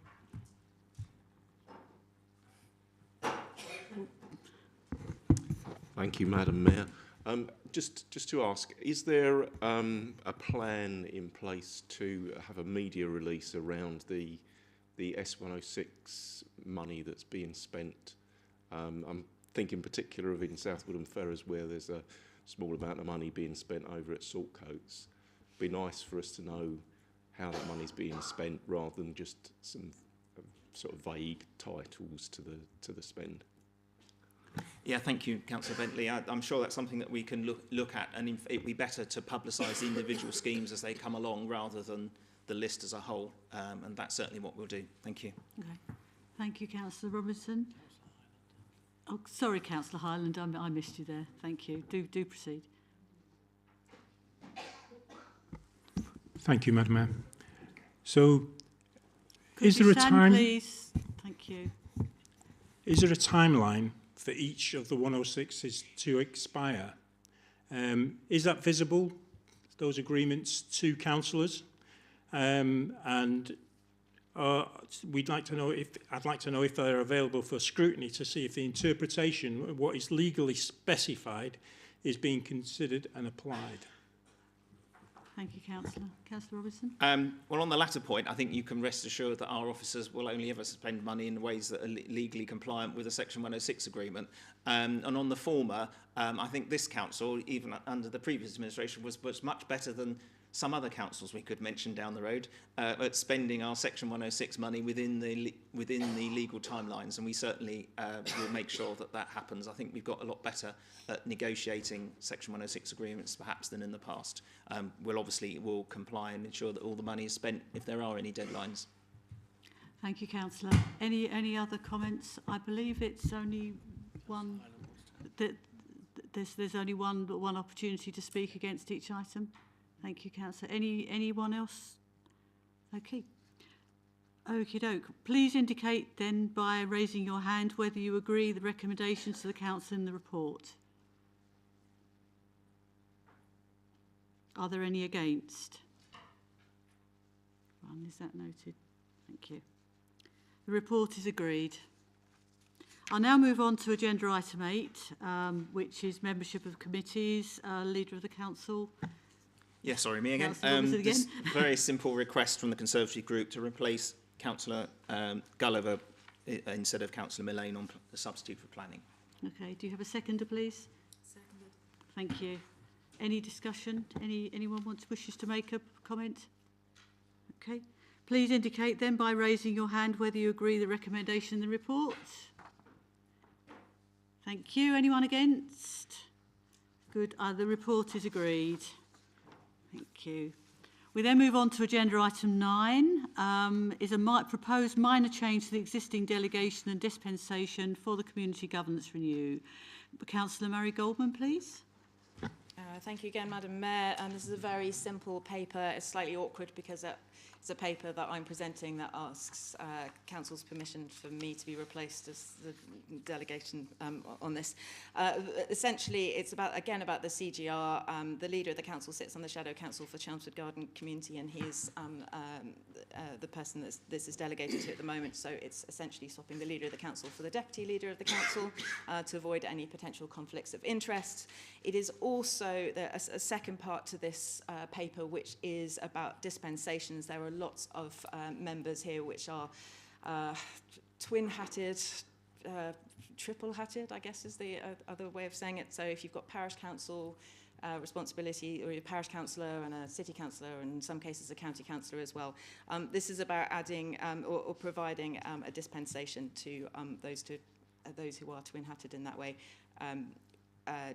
Thank you, Madam Mayor. Just to ask, is there a plan in place to have a media release around the S106 money that's being spent? I'm thinking in particular of in South Woodham Ferrers, where there's a small amount of money being spent over at Saltcoats. It'd be nice for us to know how that money's being spent, rather than just some sort of vague titles to the spend. Yeah, thank you, Councillor Bentley. I'm sure that's something that we can look at, and it'd be better to publicise the individual schemes as they come along rather than the list as a whole, and that's certainly what we'll do. Thank you. Okay. Thank you, Councillor Robinson. Oh, sorry, Councillor Hyland, I missed you there. Thank you. Do proceed. Thank you, Madam Mayor. So, Could is there a time? Please? Thank you. Is there a timeline for each of the 106s to expire? Is that visible, those agreements, to councillors? And I'd like to know if they're available for scrutiny to see if the interpretation of what is legally specified is being considered and applied. Thank you, Councillor. Councillor Robinson. Well, on the latter point, I think you can rest assured that our officers will only ever spend money in ways that are legally compliant with the Section 106 agreement. And on the former, I think this council, even under the previous administration, was much better than some other councils we could mention down the road at spending our Section 106 money within the legal timelines, and we certainly will make sure that that happens. I think we've got a lot better at negotiating Section 106 agreements perhaps than in the past. We'll comply and ensure that all the money is spent if there are any deadlines. Thank you, Councillor. Any other comments? I believe it's only one. There's only one opportunity to speak against each item. Thank you, Councillor. Anyone else? Okay. Okie doke. Please indicate then by raising your hand whether you agree the recommendations to the Council in the report. Are there any against? One, is that noted? Thank you. The report is agreed. I'll now move on to agenda item 8, which is membership of committees, Leader of the Council. Yeah, sorry, me again. This very simple request from the Conservative group to replace Councillor Gulliver instead of Councillor Millane on the substitute for planning. Okay, do you have a seconder, please? Seconded. Thank you. Any discussion? Anyone wishes to make a comment? Okay. Please indicate then by raising your hand whether you agree the recommendation in the report. Thank you. Anyone against? Good. The report is agreed. Thank you. We then move on to agenda item 9, is a proposed minor change to the existing delegation and dispensation for the Community Governance Renew. Councillor Murray Goldman, please. Thank you again, Madam Mayor. This is a very simple paper. It's slightly awkward because it's a paper that I'm presenting that asks Council's permission for me to be replaced as the delegation on this. Essentially, it's about the CGR. The leader of the council sits on the Shadow Council for Chelmsford Garden Community, and he is the person that this is delegated to at the moment. So it's essentially swapping the leader of the council for the deputy leader of the council to avoid any potential conflicts of interest. It is also a second part to this paper, which is about dispensations. There are lots of members here which are twin-hatted, triple-hatted, I guess is the other way of saying it. So if you've got parish council responsibility, or a parish councillor and a city councillor, and in some cases a county councillor as well. This is about adding or providing a dispensation to those who are twin-hatted in that way,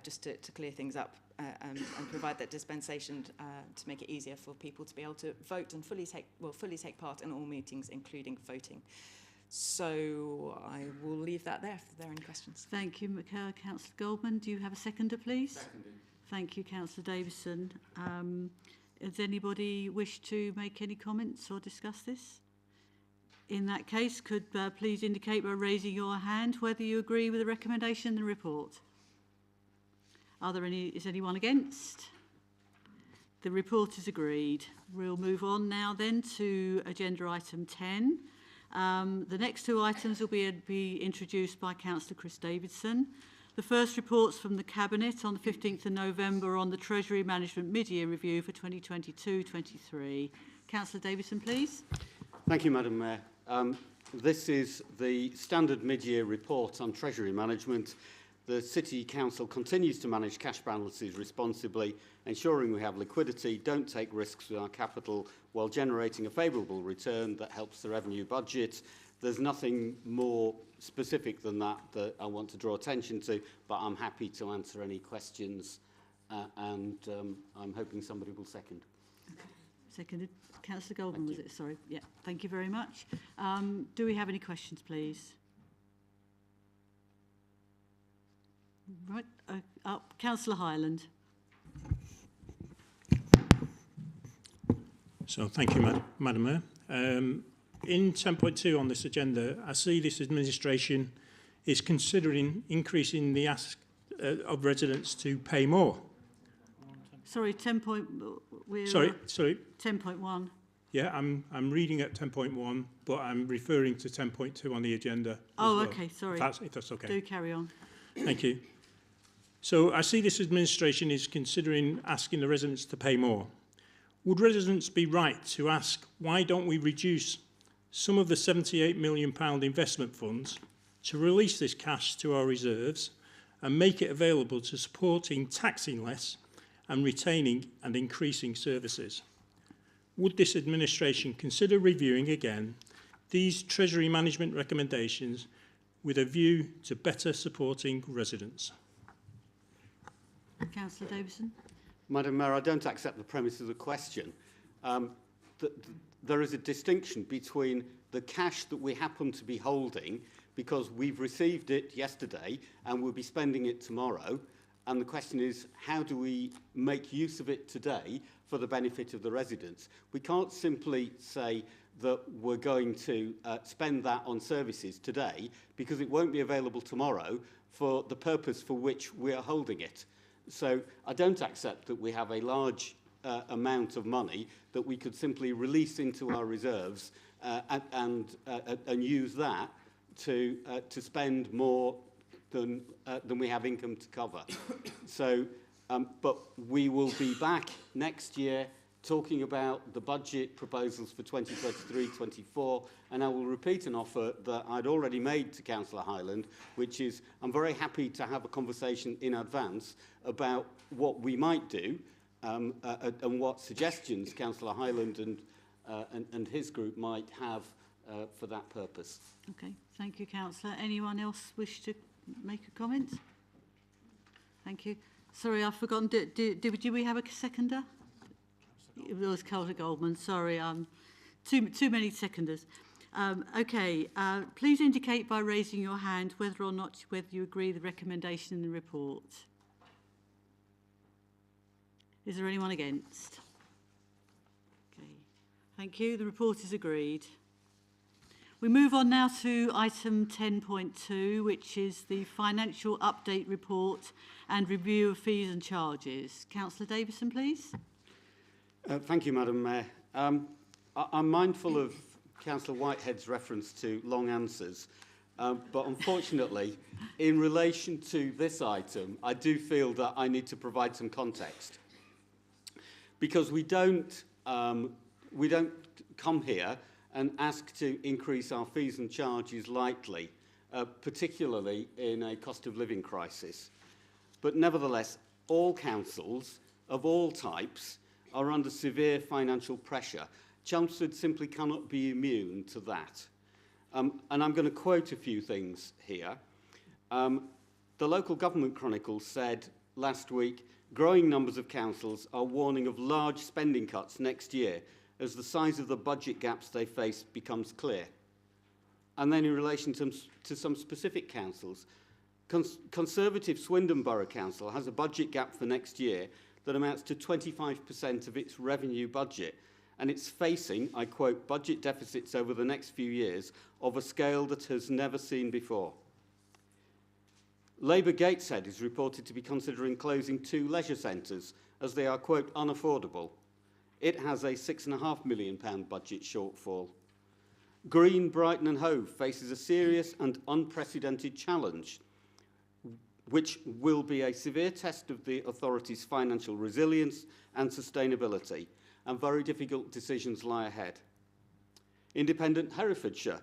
just to clear things up and provide that dispensation to make it easier for people to be able to vote and fully take part in all meetings, including voting. So I will leave that there if there are any questions. Thank you, Councillor Goldman. Do you have a seconder, please? Seconded. Thank you, Councillor Davison. Does anybody wish to make any comments or discuss this? In that case, could please indicate by raising your hand whether you agree with the recommendation in the report. Is anyone against? The report is agreed. We'll move on now then to agenda item 10. The next two items will be introduced by Councillor Chris Davidson. The first report's from the Cabinet on the 15th of November on the Treasury Management Mid-Year Review for 2022-23. Councillor Davidson, please. Thank you, Madam Mayor. This is the standard mid-year report on Treasury management. The City Council continues to manage cash balances responsibly, ensuring we have liquidity, don't take risks with our capital, while generating a favourable return that helps the revenue budget. There's nothing more specific than that that I want to draw attention to, but I'm happy to answer any questions, and I'm hoping somebody will second. Seconded. Councillor Goldman, was it? Sorry. Yeah, thank you very much. Do we have any questions, please? Right, up. Councillor Hyland. So thank you, Madam Mayor. In 10.2 on this agenda, I see this administration is considering increasing the ask of residents to pay more. Sorry, 10. Sorry. 10.1. Yeah, I'm reading at 10.1, but I'm referring to 10.2 on the agenda. Oh, well, okay, sorry. If that's okay. Do carry on. Thank you. So I see this administration is considering asking the residents to pay more. Would residents be right to ask, why don't we reduce some of the £78 million investment funds to release this cash to our reserves and make it available to supporting taxing less and retaining and increasing services? Would this administration consider reviewing again these Treasury management recommendations with a view to better supporting residents? Councillor Davison. Madam Mayor, I don't accept the premise of the question. There is a distinction between the cash that we happen to be holding because we've received it yesterday and we'll be spending it tomorrow, and the question is, how do we make use of it today for the benefit of the residents? We can't simply say that we're going to spend that on services today because it won't be available tomorrow for the purpose for which we are holding it. So I don't accept that we have a large amount of money that we could simply release into our reserves and use that to spend more than we have income to cover. So, but we will be back next year talking about the budget proposals for 2023-24, and I will repeat an offer that I'd already made to Councillor Hyland, which is I'm very happy to have a conversation in advance about what we might do and what suggestions Councillor Hyland and his group might have for that purpose. Okay, thank you, Councillor. Anyone else wish to make a comment? Thank you. Sorry, I've forgotten. Do we have a seconder? It was Councillor Goldman. Sorry, too many seconders. Okay, please indicate by raising your hand whether or not you agree the recommendation in the report. Is there anyone against? Okay, thank you. The report is agreed. We move on now to item 10.2, which is the financial update report and review of fees and charges. Councillor Davison, please. Thank you, Madam Mayor. I'm mindful of Councillor Whitehead's reference to long answers, but unfortunately, in relation to this item, I do feel that I need to provide some context. Because we don't come here and ask to increase our fees and charges lightly, particularly in a cost of living crisis. But nevertheless, all councils of all types are under severe financial pressure. Chelmsford simply cannot be immune to that. And I'm going to quote a few things here. The Local Government Chronicle said last week, growing numbers of councils are warning of large spending cuts next year as the size of the budget gaps they face becomes clear. And then in relation to some specific councils, Conservative Swindon Borough Council has a budget gap for next year that amounts to 25% of its revenue budget, and it's facing, I quote, budget deficits over the next few years of a scale that has never seen before. Labour Gateshead is reported to be considering closing 2 leisure centres as they are, quote, unaffordable. It has a £6.5 million budget shortfall. Green, Brighton and Hove faces a serious and unprecedented challenge, which will be a severe test of the authority's financial resilience and sustainability, and very difficult decisions lie ahead. Independent Herefordshire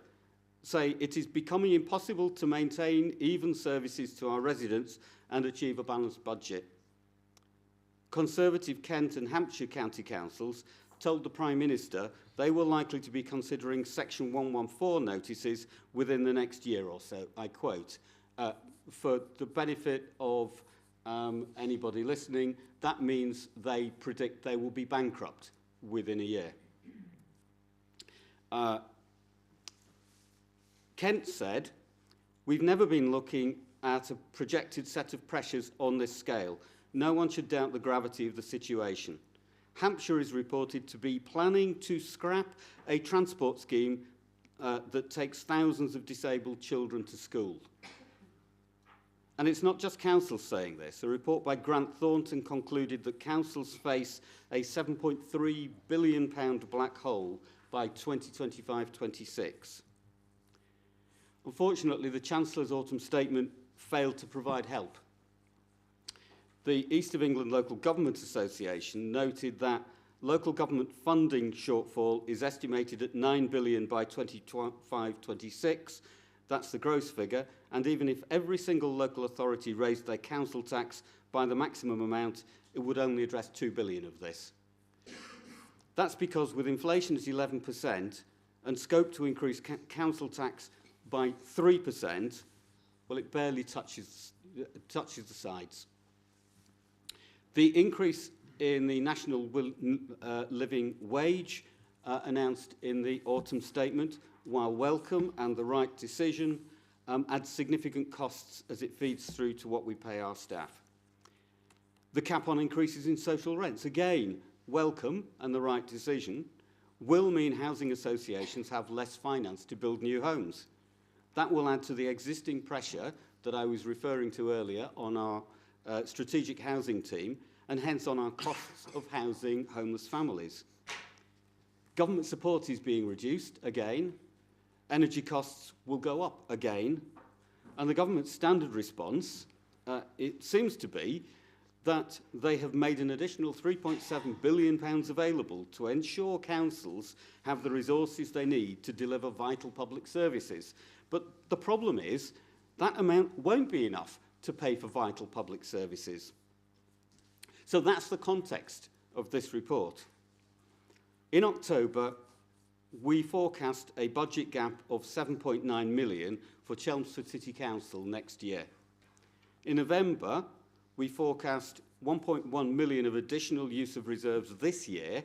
say it is becoming impossible to maintain even services to our residents and achieve a balanced budget. Conservative Kent and Hampshire county councils told the Prime Minister they were likely to be considering Section 114 notices within the next year or so, I quote. For the benefit of anybody listening, that means they predict they will be bankrupt within a year. Kent said, "We've never been looking at a projected set of pressures on this scale. No one should doubt the gravity of the situation." Hampshire is reported to be planning to scrap a transport scheme that takes thousands of disabled children to school. And it's not just councils saying this. A report by Grant Thornton concluded that councils face a £7.3 billion black hole by 2025-26. Unfortunately, the Chancellor's autumn statement failed to provide help. The East of England Local Government Association noted that local government funding shortfall is estimated at £9 billion by 2025-26. That's the gross figure. And even if every single local authority raised their council tax by the maximum amount, it would only address £2 billion of this. That's because with inflation at 11% and scope to increase council tax by 3%, well, it barely touches the sides. The increase in the national living wage announced in the autumn statement, while welcome and the right decision, adds significant costs as it feeds through to what we pay our staff. The cap on increases in social rents, again, welcome and the right decision, will mean housing associations have less finance to build new homes. That will add to the existing pressure that I was referring to earlier on our strategic housing team, and hence on our costs of housing homeless families. Government support is being reduced again, energy costs will go up again, and the government's standard response, it seems to be that they have made an additional £3.7 billion available to ensure councils have the resources they need to deliver vital public services. But the problem is that amount won't be enough to pay for vital public services. So that's the context of this report. In October, we forecast a budget gap of £7.9 million for Chelmsford City Council next year. In November, we forecast £1.1 million of additional use of reserves this year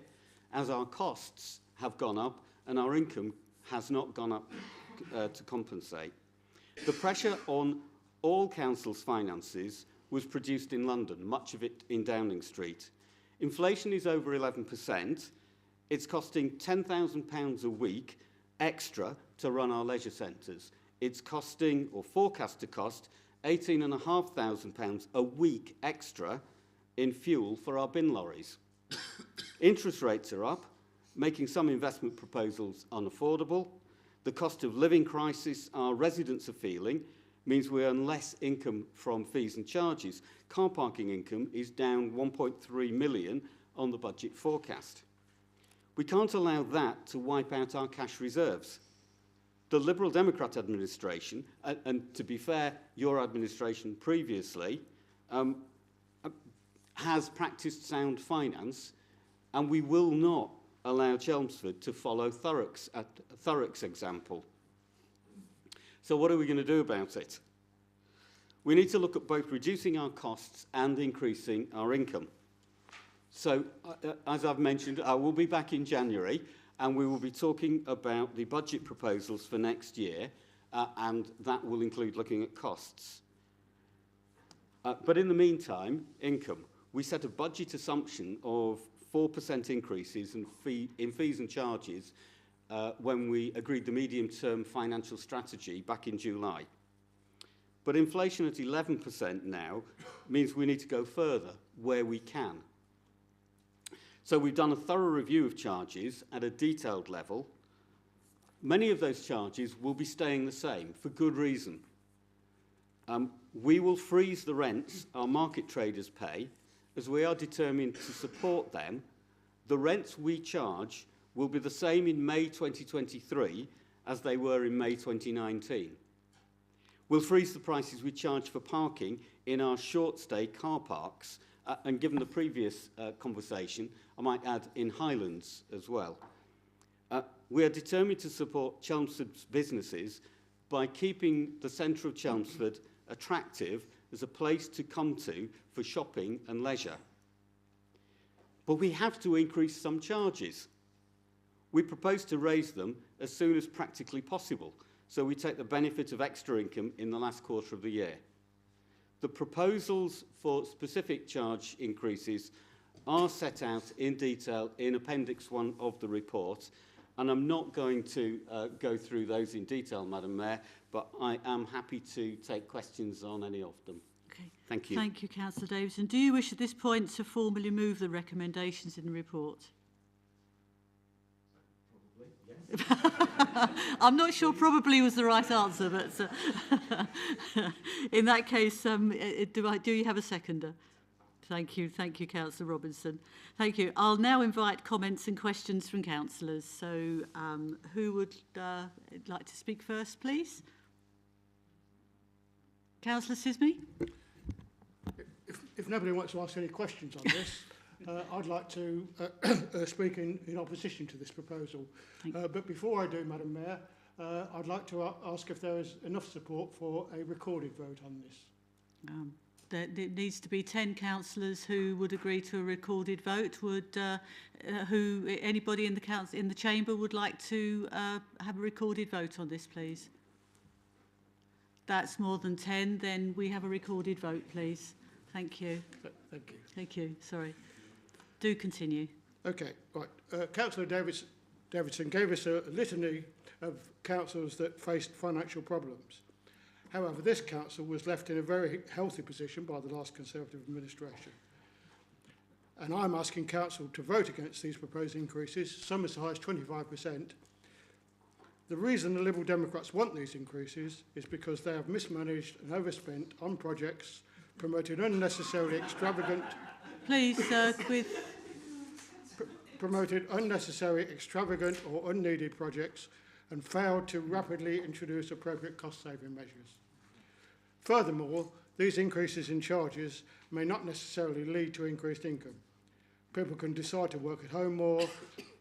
as our costs have gone up and our income has not gone up to compensate. The pressure on all councils' finances was produced in London, much of it in Downing Street. Inflation is over 11%. It's costing £10,000 a week extra to run our leisure centres. It's costing, or forecast to cost, £18,500 a week extra in fuel for our bin lorries. Interest rates are up, making some investment proposals unaffordable. The cost of living crisis our residents are feeling means we earn less income from fees and charges. Car parking income is down £1.3 million on the budget forecast. We can't allow that to wipe out our cash reserves. The Liberal Democrat administration, and to be fair, your administration previously, has practiced sound finance, and we will not allow Chelmsford to follow Thurrock's example. So what are we going to do about it? We need to look at both reducing our costs and increasing our income. So, as I've mentioned, I will be back in January, and we will be talking about the budget proposals for next year, and that will include looking at costs. But in the meantime, income. We set a budget assumption of 4% increases in fees and charges when we agreed the medium-term financial strategy back in July. But inflation at 11% now means we need to go further where we can. So we've done a thorough review of charges at a detailed level. Many of those charges will be staying the same for good reason. We will freeze the rents our market traders pay, as we are determined to support them. The rents we charge will be the same in May 2023 as they were in May 2019. We'll freeze the prices we charge for parking in our short-stay car parks, and given the previous conversation, I might add in Highlands as well. We are determined to support Chelmsford's businesses by keeping the centre of Chelmsford attractive as a place to come to for shopping and leisure. But we have to increase some charges. We propose to raise them as soon as practically possible, so we take the benefit of extra income in the last quarter of the year. The proposals for specific charge increases are set out in detail in Appendix 1 of the report, and I'm not going to go through those in detail, Madam Mayor, but I am happy to take questions on any of them. Okay. Thank you. Thank you, Councillor Davidson. Do you wish at this point to formally move the recommendations in the report? I'm not sure probably was the right answer, but in that case, do you have a seconder? Thank you, Councillor Robinson. Thank you. I'll now invite comments and questions from councillors. So who would like to speak first, please? Councillor Sismy? If nobody wants to ask any questions on this, I'd like to speak in opposition to this proposal. But before I do, Madam Mayor, I'd like to ask if there is enough support for a recorded vote on this. There needs to be 10 councillors who would agree to a recorded vote. Would anybody in the chamber would like to have a recorded vote on this, please? That's more than 10. Then we have a recorded vote, please. Thank you. Thank you. Thank you. Sorry. Do continue. Okay, right. Councillor Davidson gave us a litany of councils that faced financial problems. However, this council was left in a very healthy position by the last Conservative administration. And I'm asking council to vote against these proposed increases, some as high as 25%. The reason the Liberal Democrats want these increases is because they have mismanaged and overspent on projects, promoted unnecessarily extravagant... Please, promoted unnecessary, extravagant or unneeded projects and failed to rapidly introduce appropriate cost-saving measures. Furthermore, these increases in charges may not necessarily lead to increased income. People can decide to work at home more,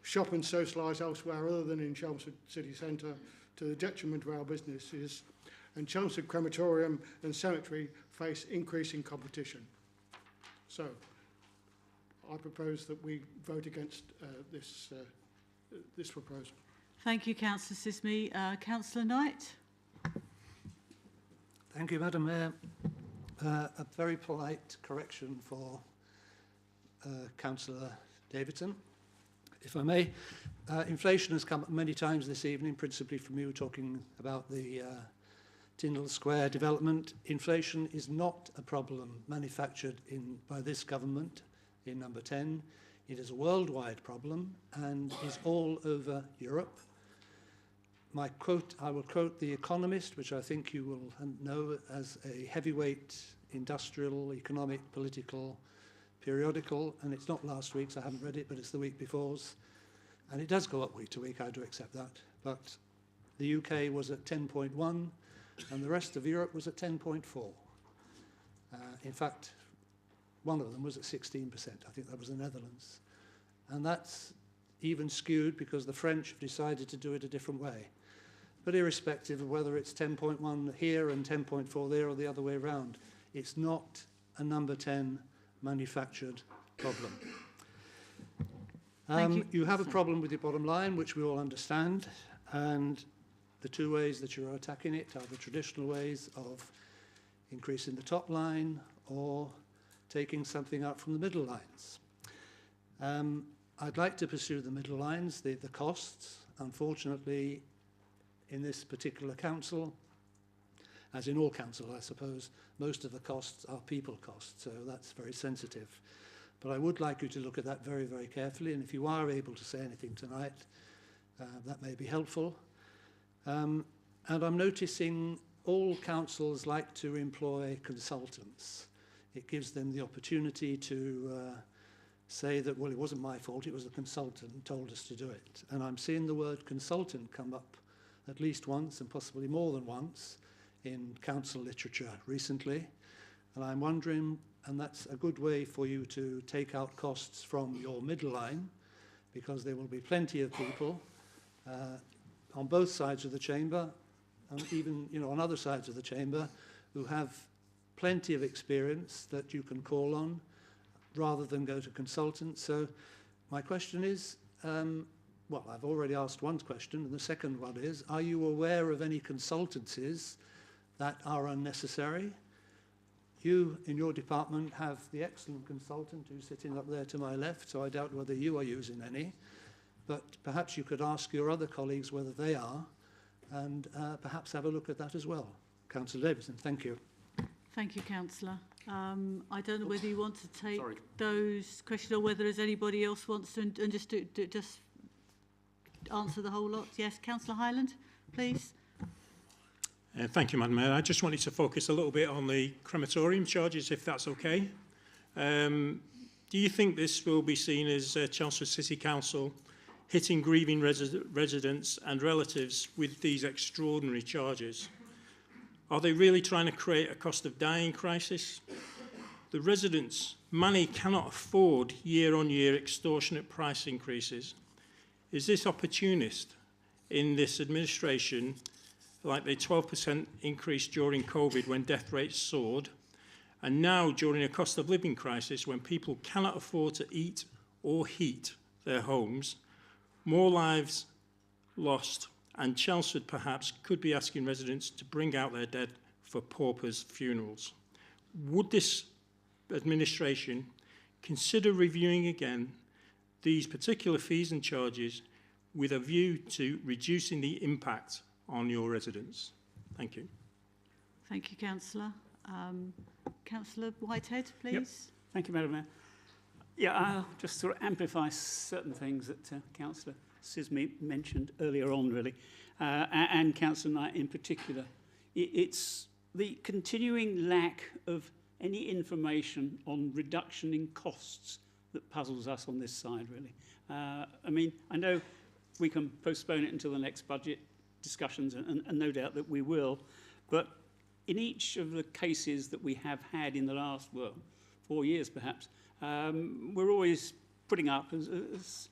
shop and socialise elsewhere other than in Chelmsford city centre to the detriment of our businesses, and Chelmsford Crematorium and Cemetery face increasing competition. So, I propose that we vote against this proposal. Thank you, Councillor Sismy. Councillor Knight? Thank you, Madam Mayor. A very polite correction for Councillor Davidson, if I may. Inflation has come up many times this evening, principally from you talking about the Tyndall Square development. Inflation is not a problem manufactured by this government in number 10. It is a worldwide problem and is all over Europe. I will quote The Economist, which I think you will know as a heavyweight industrial, economic, political periodical, and it's not last week's, I haven't read it, but it's the week before's. And it does go up week to week, I do accept that. But the UK was at 10.1 and the rest of Europe was at 10.4. In fact, one of them was at 16%. I think that was the Netherlands. And that's even skewed because the French have decided to do it a different way. But irrespective of whether it's 10.1 here and 10.4 there or the other way around, it's not a number 10 manufactured problem. You have a problem with your bottom line, which we all understand, and the two ways that you're attacking it are the traditional ways of increasing the top line or taking something out from the middle lines. I'd like to pursue the middle lines, the costs. Unfortunately, in this particular council, as in all councils, I suppose, most of the costs are people costs, so that's very sensitive. But I would like you to look at that very, very carefully, and if you are able to say anything tonight, that may be helpful. And I'm noticing all councils like to employ consultants. It gives them the opportunity to say that, well, it wasn't my fault, it was the consultant who told us to do it. And I'm seeing the word consultant come up at least once and possibly more than once in council literature recently. And I'm wondering, and that's a good way for you to take out costs from your middle line, because there will be plenty of people on both sides of the chamber, and even on other sides of the chamber, who have plenty of experience that you can call on, rather than go to consultants. So my question is, well, I've already asked one question, and the second one is, are you aware of any consultancies that are unnecessary? You, in your department, have the excellent consultant who's sitting up there to my left, so I doubt whether you are using any. But perhaps you could ask your other colleagues whether they are, and perhaps have a look at that as well. Councillor Davidson, thank you. Thank you, Councillor. I don't know whether you want to take those questions or whether there's anybody else wants to and just answer the whole lot. Yes, Councillor Hyland, please. Thank you, Madam Mayor. I just wanted to focus a little bit on the crematorium charges, if that's okay. Do you think this will be seen as Chelmsford City Council hitting grieving residents and relatives with these extraordinary charges? Are they really trying to create a cost of dying crisis? The residents' money cannot afford year-on-year extortionate price increases. Is this opportunist in this administration, like the 12% increase during COVID when death rates soared, and now during a cost of living crisis when people cannot afford to eat or heat their homes, more lives lost, and Chelmsford perhaps could be asking residents to bring out their dead for paupers' funerals? Would this administration consider reviewing again these particular fees and charges with a view to reducing the impact on your residents? Thank you. Thank you, Councillor. Councillor Whitehead, please. Yep. Thank you, Madam Mayor. Yeah, I'll just sort of amplify certain things that Councillor Sisme mentioned earlier on, really, and Councillor Knight in particular. It's the continuing lack of any information on reduction in costs that puzzles us on this side, really. I mean, I know we can postpone it until the next budget discussions, and no doubt that we will, but in each of the cases that we have had in the last, well, 4 years perhaps, we're always putting up, as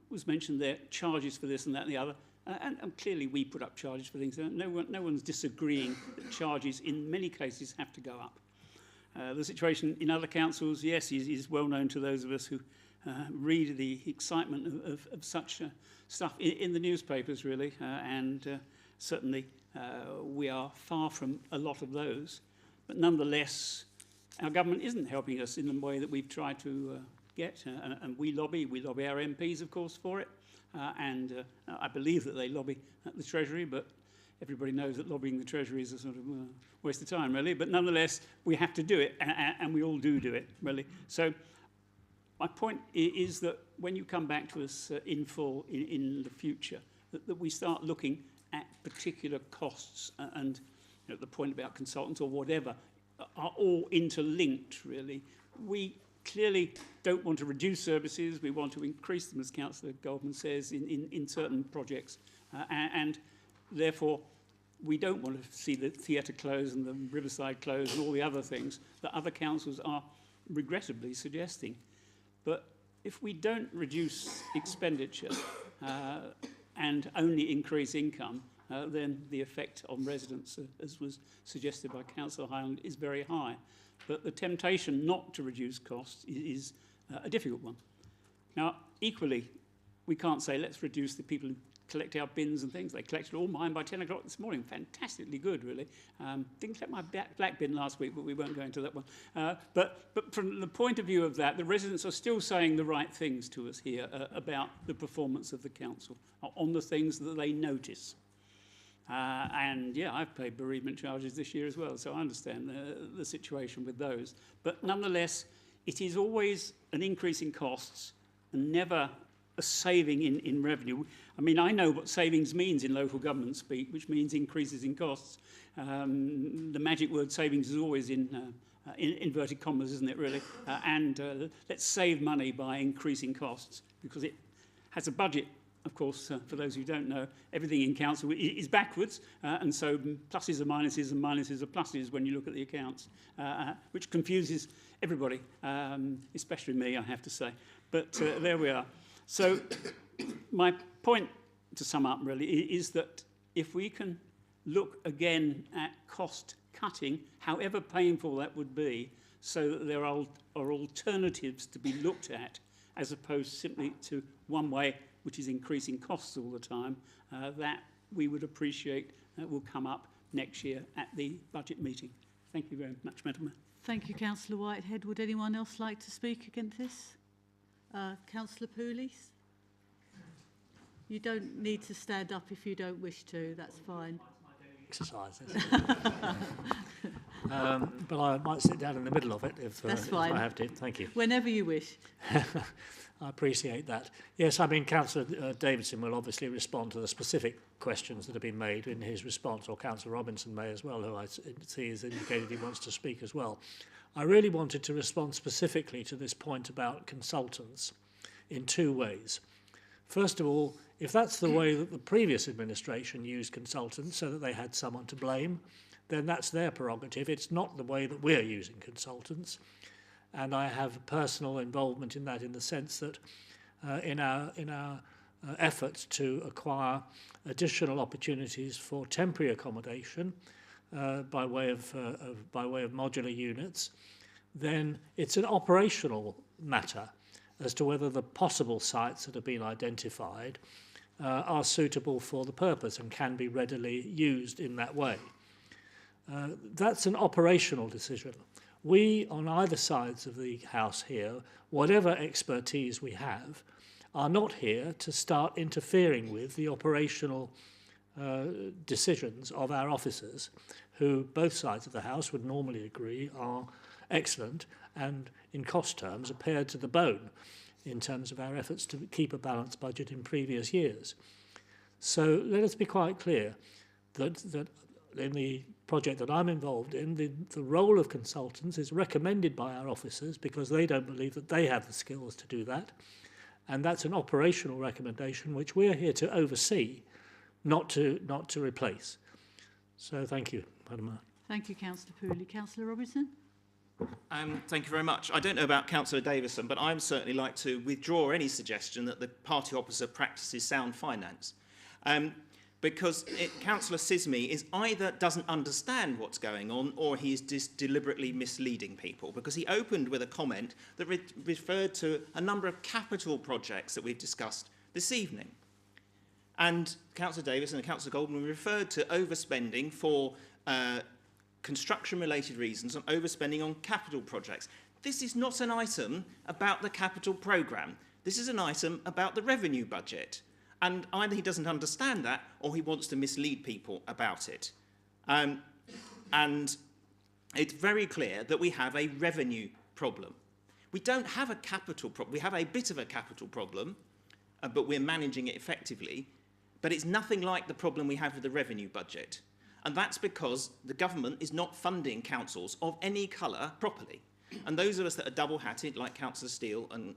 was mentioned there, charges for this and that and the other, and clearly we put up charges for things. No one's disagreeing that charges in many cases have to go up. The situation in other councils, yes, is well known to those of us who read the excitement of such stuff in the newspapers, really, and certainly we are far from a lot of those. But nonetheless, our government isn't helping us in the way that we've tried to get, and we lobby our MPs, of course, for it, and I believe that they lobby at the Treasury, but everybody knows that lobbying the Treasury is a sort of waste of time, really. But nonetheless, we have to do it, and we all do it, really. So my point is that when you come back to us in full in the future, that we start looking at particular costs, and the point about consultants or whatever are all interlinked, really. We clearly don't want to reduce services. We want to increase them, as Councillor Goldman says, in certain projects. And therefore, we don't want to see the theatre close and the Riverside close and all the other things that other councils are regrettably suggesting. But if we don't reduce expenditure and only increase income, then the effect on residents, as was suggested by Councillor Hyland, is very high. But the temptation not to reduce costs is a difficult one. Now, equally, we can't say, let's reduce the people who collect our bins and things. They collected all mine by 10 o'clock this morning. Fantastically good, really. Didn't collect my black bin last week, but we won't go into that one. But from the point of view of that, the residents are still saying the right things to us here about the performance of the council on the things that they notice. And yeah, I've paid bereavement charges this year as well, so I understand the situation with those. But nonetheless, it is always an increase in costs and never a saving in revenue. I mean, I know what savings means in local government speak, which means increases in costs. The magic word savings is always in inverted commas, isn't it, really? Let's save money by increasing costs, because it has a budget. Of course, for those who don't know, everything in council is backwards, and so pluses are minuses and minuses are pluses when you look at the accounts, which confuses everybody, especially me, I have to say. But there we are. So my point, to sum up, really, is that if we can look again at cost cutting, however painful that would be, so that there are alternatives to be looked at, as opposed simply to one way, which is increasing costs all the time, that we would appreciate will come up next year at the budget meeting. Thank you very much, Madam Mayor. Thank you, Councillor Whitehead. Would anyone else like to speak against this? Councillor Pooley? You don't need to stand up if you don't wish to, that's fine. Exercises. But I might sit down in the middle of it if I have to. Thank you. Whenever you wish. I appreciate that. Yes, I mean, Councillor Davidson will obviously respond to the specific questions that have been made in his response, or Councillor Robinson may as well, who I see has indicated he wants to speak as well. I really wanted to respond specifically to this point about consultants in two ways. First of all, if that's the way that the previous administration used consultants so that they had someone to blame, then that's their prerogative. It's not the way that we're using consultants. And I have personal involvement in that, in the sense that in our efforts to acquire additional opportunities for temporary accommodation by way of modular units, then it's an operational matter as to whether the possible sites that have been identified are suitable for the purpose and can be readily used in that way. That's an operational decision. We, on either sides of the House here, whatever expertise we have, are not here to start interfering with the operational decisions of our officers, who both sides of the House would normally agree are excellent and, in cost terms, are pared to the bone in terms of our efforts to keep a balanced budget in previous years. So let us be quite clear that in the project that I'm involved in, the role of consultants is recommended by our officers because they don't believe that they have the skills to do that. And that's an operational recommendation which we're here to oversee, not to replace. So thank you, Madam Mayor. Thank you, Councillor Pooley. Councillor Robinson? Thank you very much. I don't know about Councillor Davison, but I'd certainly like to withdraw any suggestion that the party opposite practices sound finance. Because Councillor Sismy is either doesn't understand what's going on, or he is just deliberately misleading people, because he opened with a comment that referred to a number of capital projects that we've discussed this evening. And Councillor Davis and Councillor Goldman referred to overspending for construction-related reasons and overspending on capital projects. This is not an item about the capital programme. This is an item about the revenue budget. And either he doesn't understand that, or he wants to mislead people about it. And it's very clear that we have a revenue problem. We don't have a capital problem. We have a bit of a capital problem, but we're managing it effectively. But it's nothing like the problem we have with the revenue budget. And that's because the government is not funding councils of any colour properly. And those of us that are double-hatted, like Councillor Steele and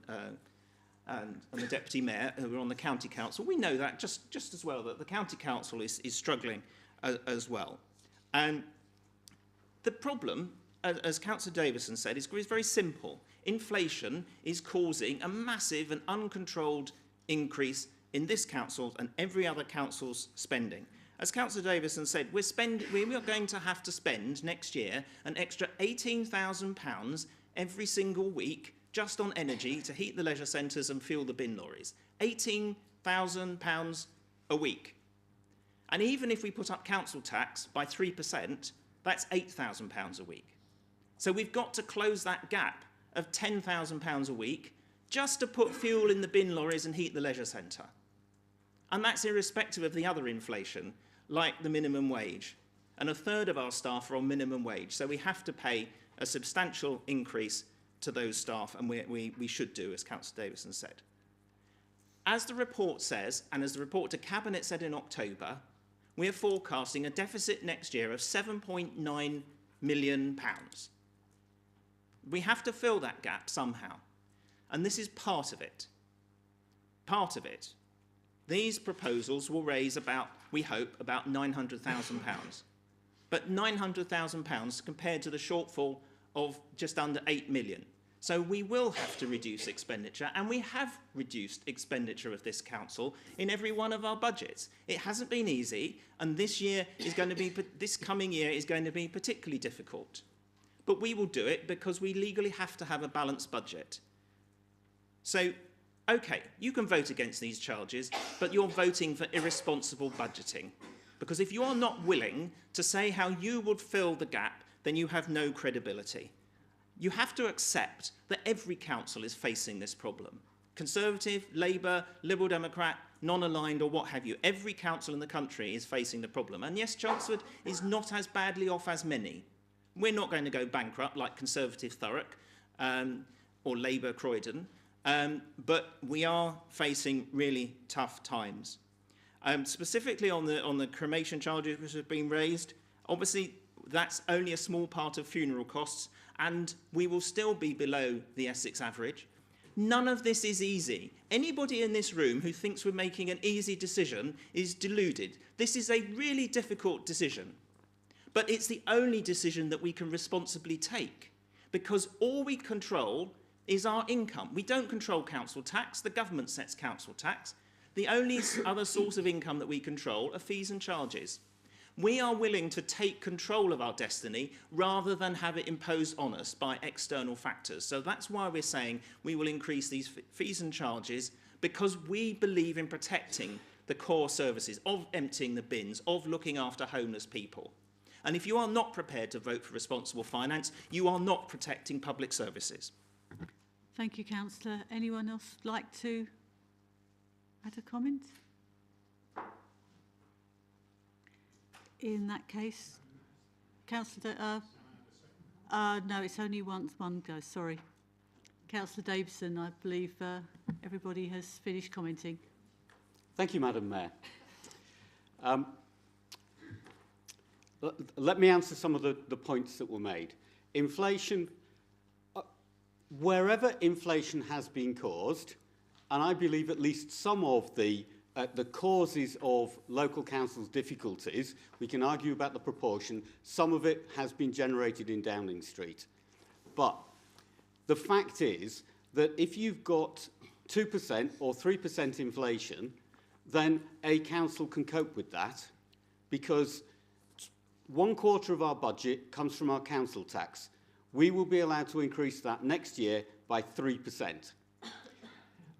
the Deputy Mayor, who are on the County Council, we know that just as well, that the County Council is struggling as well. And the problem, as Councillor Davison said, is very simple. Inflation is causing a massive and uncontrolled increase in this council and every other council's spending. As Councillor Davison said, we are going to have to spend next year an extra £18,000 every single week just on energy to heat the leisure centres and fuel the bin lorries. £18,000 a week. And even if we put up council tax by 3%, that's £8,000 a week. So we've got to close that gap of £10,000 a week just to put fuel in the bin lorries and heat the leisure centre. And that's irrespective of the other inflation, like the minimum wage. And a third of our staff are on minimum wage, so we have to pay a substantial increase to those staff, and we should do, as Councillor Davison said. As the report says, and as the report to Cabinet said in October, we are forecasting a deficit next year of £7.9 million. We have to fill that gap somehow, and this is part of it. Part of it. These proposals will raise about, we hope, about £900,000. But £900,000 compared to the shortfall of just under 8 million. So we will have to reduce expenditure, and we have reduced expenditure of this council in every one of our budgets. It hasn't been easy, and this coming year is going to be particularly difficult. But we will do it because we legally have to have a balanced budget. So, okay, you can vote against these charges, but you're voting for irresponsible budgeting. Because if you are not willing to say how you would fill the gap, then you have no credibility. You have to accept that every council is facing this problem. Conservative, Labour, Liberal Democrat, non-aligned or what have you. Every council in the country is facing the problem. And yes, Chelmsford is not as badly off as many. We're not going to go bankrupt like Conservative Thurrock or Labour Croydon, but we are facing really tough times. Specifically on the cremation charges which have been raised, obviously that's only a small part of funeral costs, and we will still be below the Essex average. None of this is easy. Anybody in this room who thinks we're making an easy decision is deluded. This is a really difficult decision, but it's the only decision that we can responsibly take, because all we control is our income. We don't control council tax. The government sets council tax. The only other source of income that we control are fees and charges. We are willing to take control of our destiny rather than have it imposed on us by external factors. So that's why we're saying we will increase these fees and charges, because we believe in protecting the core services of emptying the bins, of looking after homeless people. And if you are not prepared to vote for responsible finance, you are not protecting public services. Thank you, Councillor. Anyone else like to add a comment? In that case, Councillor, no, it's only one goes, sorry. Councillor Davison, I believe everybody has finished commenting. Thank you, Madam Mayor. Let me answer some of the points that were made. Inflation, wherever inflation has been caused, and I believe at least some of the causes of local councils' difficulties, we can argue about the proportion, some of it has been generated in Downing Street. But the fact is that if you've got 2% or 3% inflation, then a council can cope with that, because 1/4 of our budget comes from our council tax. We will be allowed to increase that next year by 3%.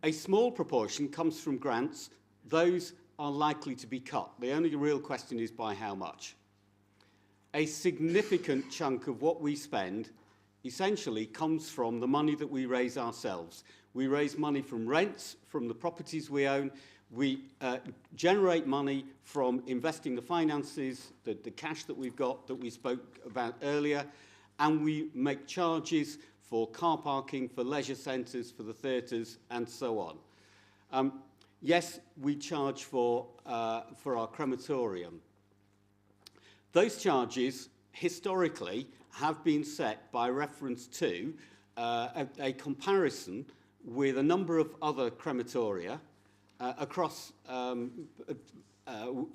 A small proportion comes from grants. Those are likely to be cut. The only real question is by how much. A significant chunk of what we spend essentially comes from the money that we raise ourselves. We raise money from rents, from the properties we own. We generate money from investing the finances, the cash that we've got that we spoke about earlier, and we make charges for car parking, for leisure centres, for the theatres, and so on. Yes, we charge for our crematorium. Those charges, historically, have been set by reference to a comparison with a number of other crematoria across,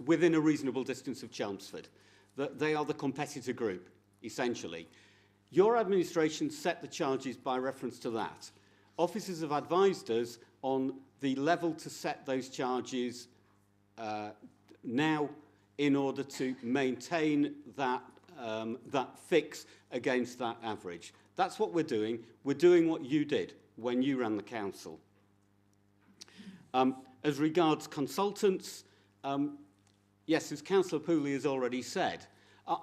within a reasonable distance of Chelmsford. They are the competitor group, essentially. Your administration set the charges by reference to that. Officers have advised us on the level to set those charges now in order to maintain that, that fix against that average. That's what we're doing. We're doing what you did when you ran the council. As regards consultants, yes, as Councillor Pooley has already said,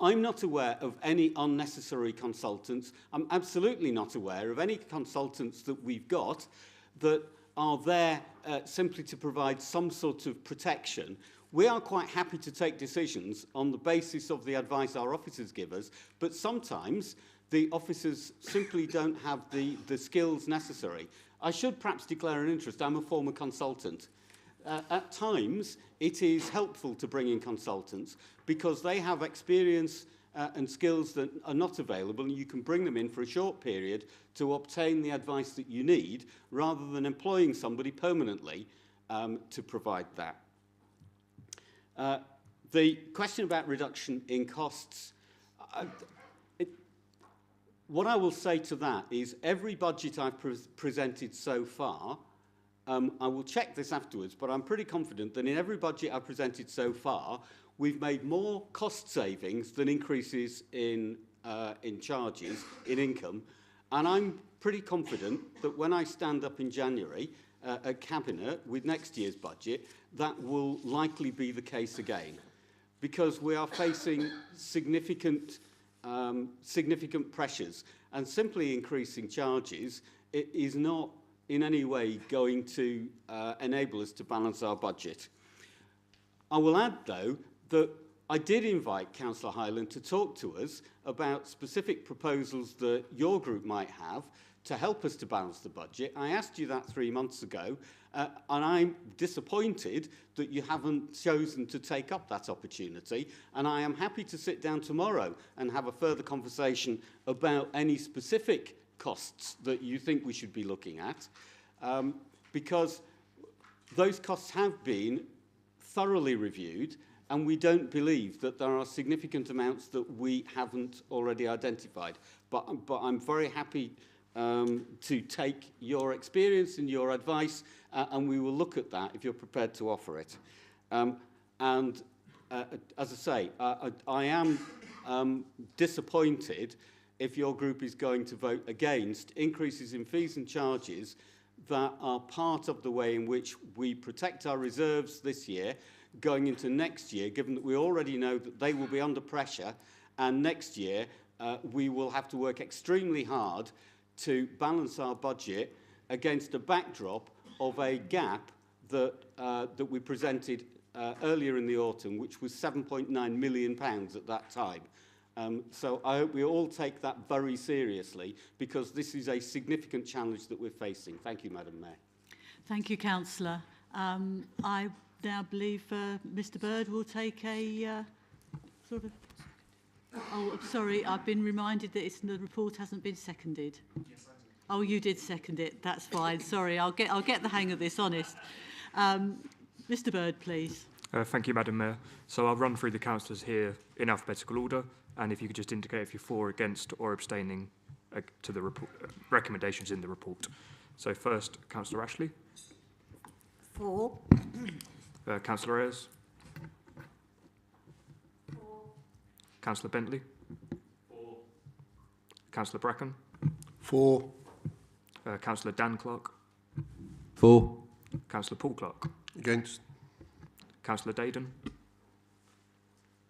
I'm not aware of any unnecessary consultants. I'm absolutely not aware of any consultants that we've got that are there simply to provide some sort of protection. We are quite happy to take decisions on the basis of the advice our officers give us, but sometimes the officers simply don't have the skills necessary. I should perhaps declare an interest. I'm a former consultant. At times, it is helpful to bring in consultants because they have experience and skills that are not available, and you can bring them in for a short period to obtain the advice that you need, rather than employing somebody permanently to provide that. The question about reduction in costs, what I will say to that is every budget I've presented so far, I will check this afterwards, but I'm pretty confident that in every budget I've presented so far, we've made more cost savings than increases in charges, in income. And I'm pretty confident that when I stand up in January at Cabinet with next year's budget, that will likely be the case again. Because we are facing significant pressures, and simply increasing charges is not in any way going to enable us to balance our budget. I will add, though, that I did invite Councillor Hyland to talk to us about specific proposals that your group might have to help us to balance the budget. I asked you that 3 months ago, and I'm disappointed that you haven't chosen to take up that opportunity, and I am happy to sit down tomorrow and have a further conversation about any specific costs that you think we should be looking at, because those costs have been thoroughly reviewed, and we don't believe that there are significant amounts that we haven't already identified. But I'm very happy to take your experience and your advice, and we will look at that if you're prepared to offer it. As I say, I am disappointed if your group is going to vote against increases in fees and charges that are part of the way in which we protect our reserves this year, going into next year, given that we already know that they will be under pressure, and next year we will have to work extremely hard to balance our budget against a backdrop of a gap that we presented earlier in the autumn, which was £7.9 million at that time. So I hope we all take that very seriously, because this is a significant challenge that we're facing. Thank you, Madam Mayor. Thank you, Councillor. I now believe Mr. Bird will take a sort of... Oh, I'm sorry, I've been reminded that the report hasn't been seconded. Yes, I did. Oh, you did second it. That's fine. Sorry, I'll get the hang of this, honest. Mr. Bird, please. Thank you, Madam Mayor. So I'll run through the councillors here in alphabetical order, and if you could just indicate if you're for, against or abstaining to the recommendations in the report. So first, Councillor Ashley. For. Councillor Ayres. For. Councillor Bentley. For. Councillor Bracken. For. Councillor Dan Clark. For. Councillor Paul Clark. Against. Councillor Dayden.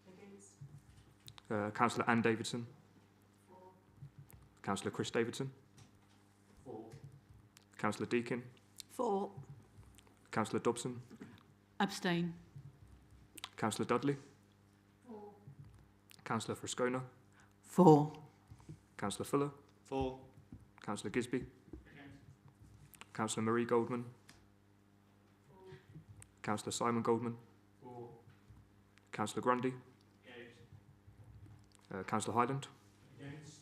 Against. Councillor Anne Davidson. For. Councillor Chris Davidson. For. Councillor Deakin. For. Councillor Dobson. Abstain. Councillor Dudley. For. Councillor Frascona. For. Councillor Fuller. For. Councillor Gisby. Against. Councillor Marie Goldman. For. Councillor Simon Goldman. For. Councillor Grundy. Against. Councillor Hyland. Against.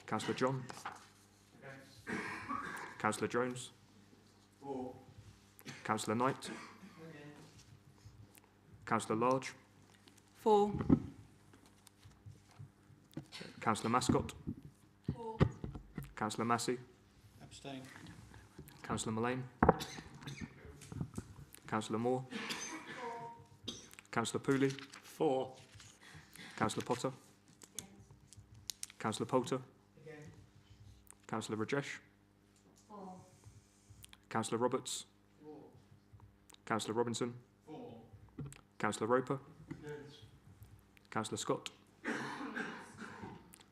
Councillor John. Against. Councillor Jones. For. Councillor Knight. Against. Councillor Large. For. Councillor Mascott. For. Councillor Massey. Abstain. Councillor Mullane. Councillor Moore. For. Councillor Pooley. For. Councillor Potter. Councillor Poulter. Against. Councillor Rajesh. For. Councillor Roberts. For. Councillor Robinson. For. Councillor Roper. Against. Councillor Scott.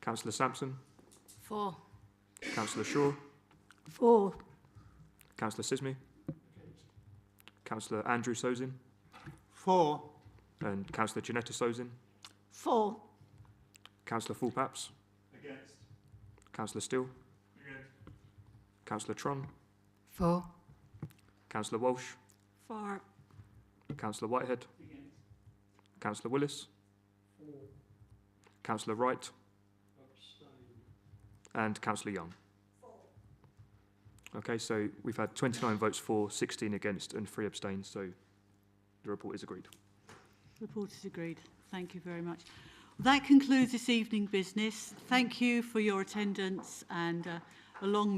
Councillor Sampson. For. Councillor Shaw. For. Councillor Sismy. Councillor Andrew Sozin. For. And Councillor Janetta Sozin. For. Councillor Fulpaps? Against. Councillor Steele? Against. Councillor Tron? For. Councillor Walsh? For. Councillor Whitehead? Against. Councillor Willis? For. Councillor Wright? Abstain. And Councillor Young? Okay, so we've had 29 votes for, 16 against and 3 abstained, so the report is agreed. Report is agreed. Thank you very much. That concludes this evening business. Thank you for your attendance and a long meeting.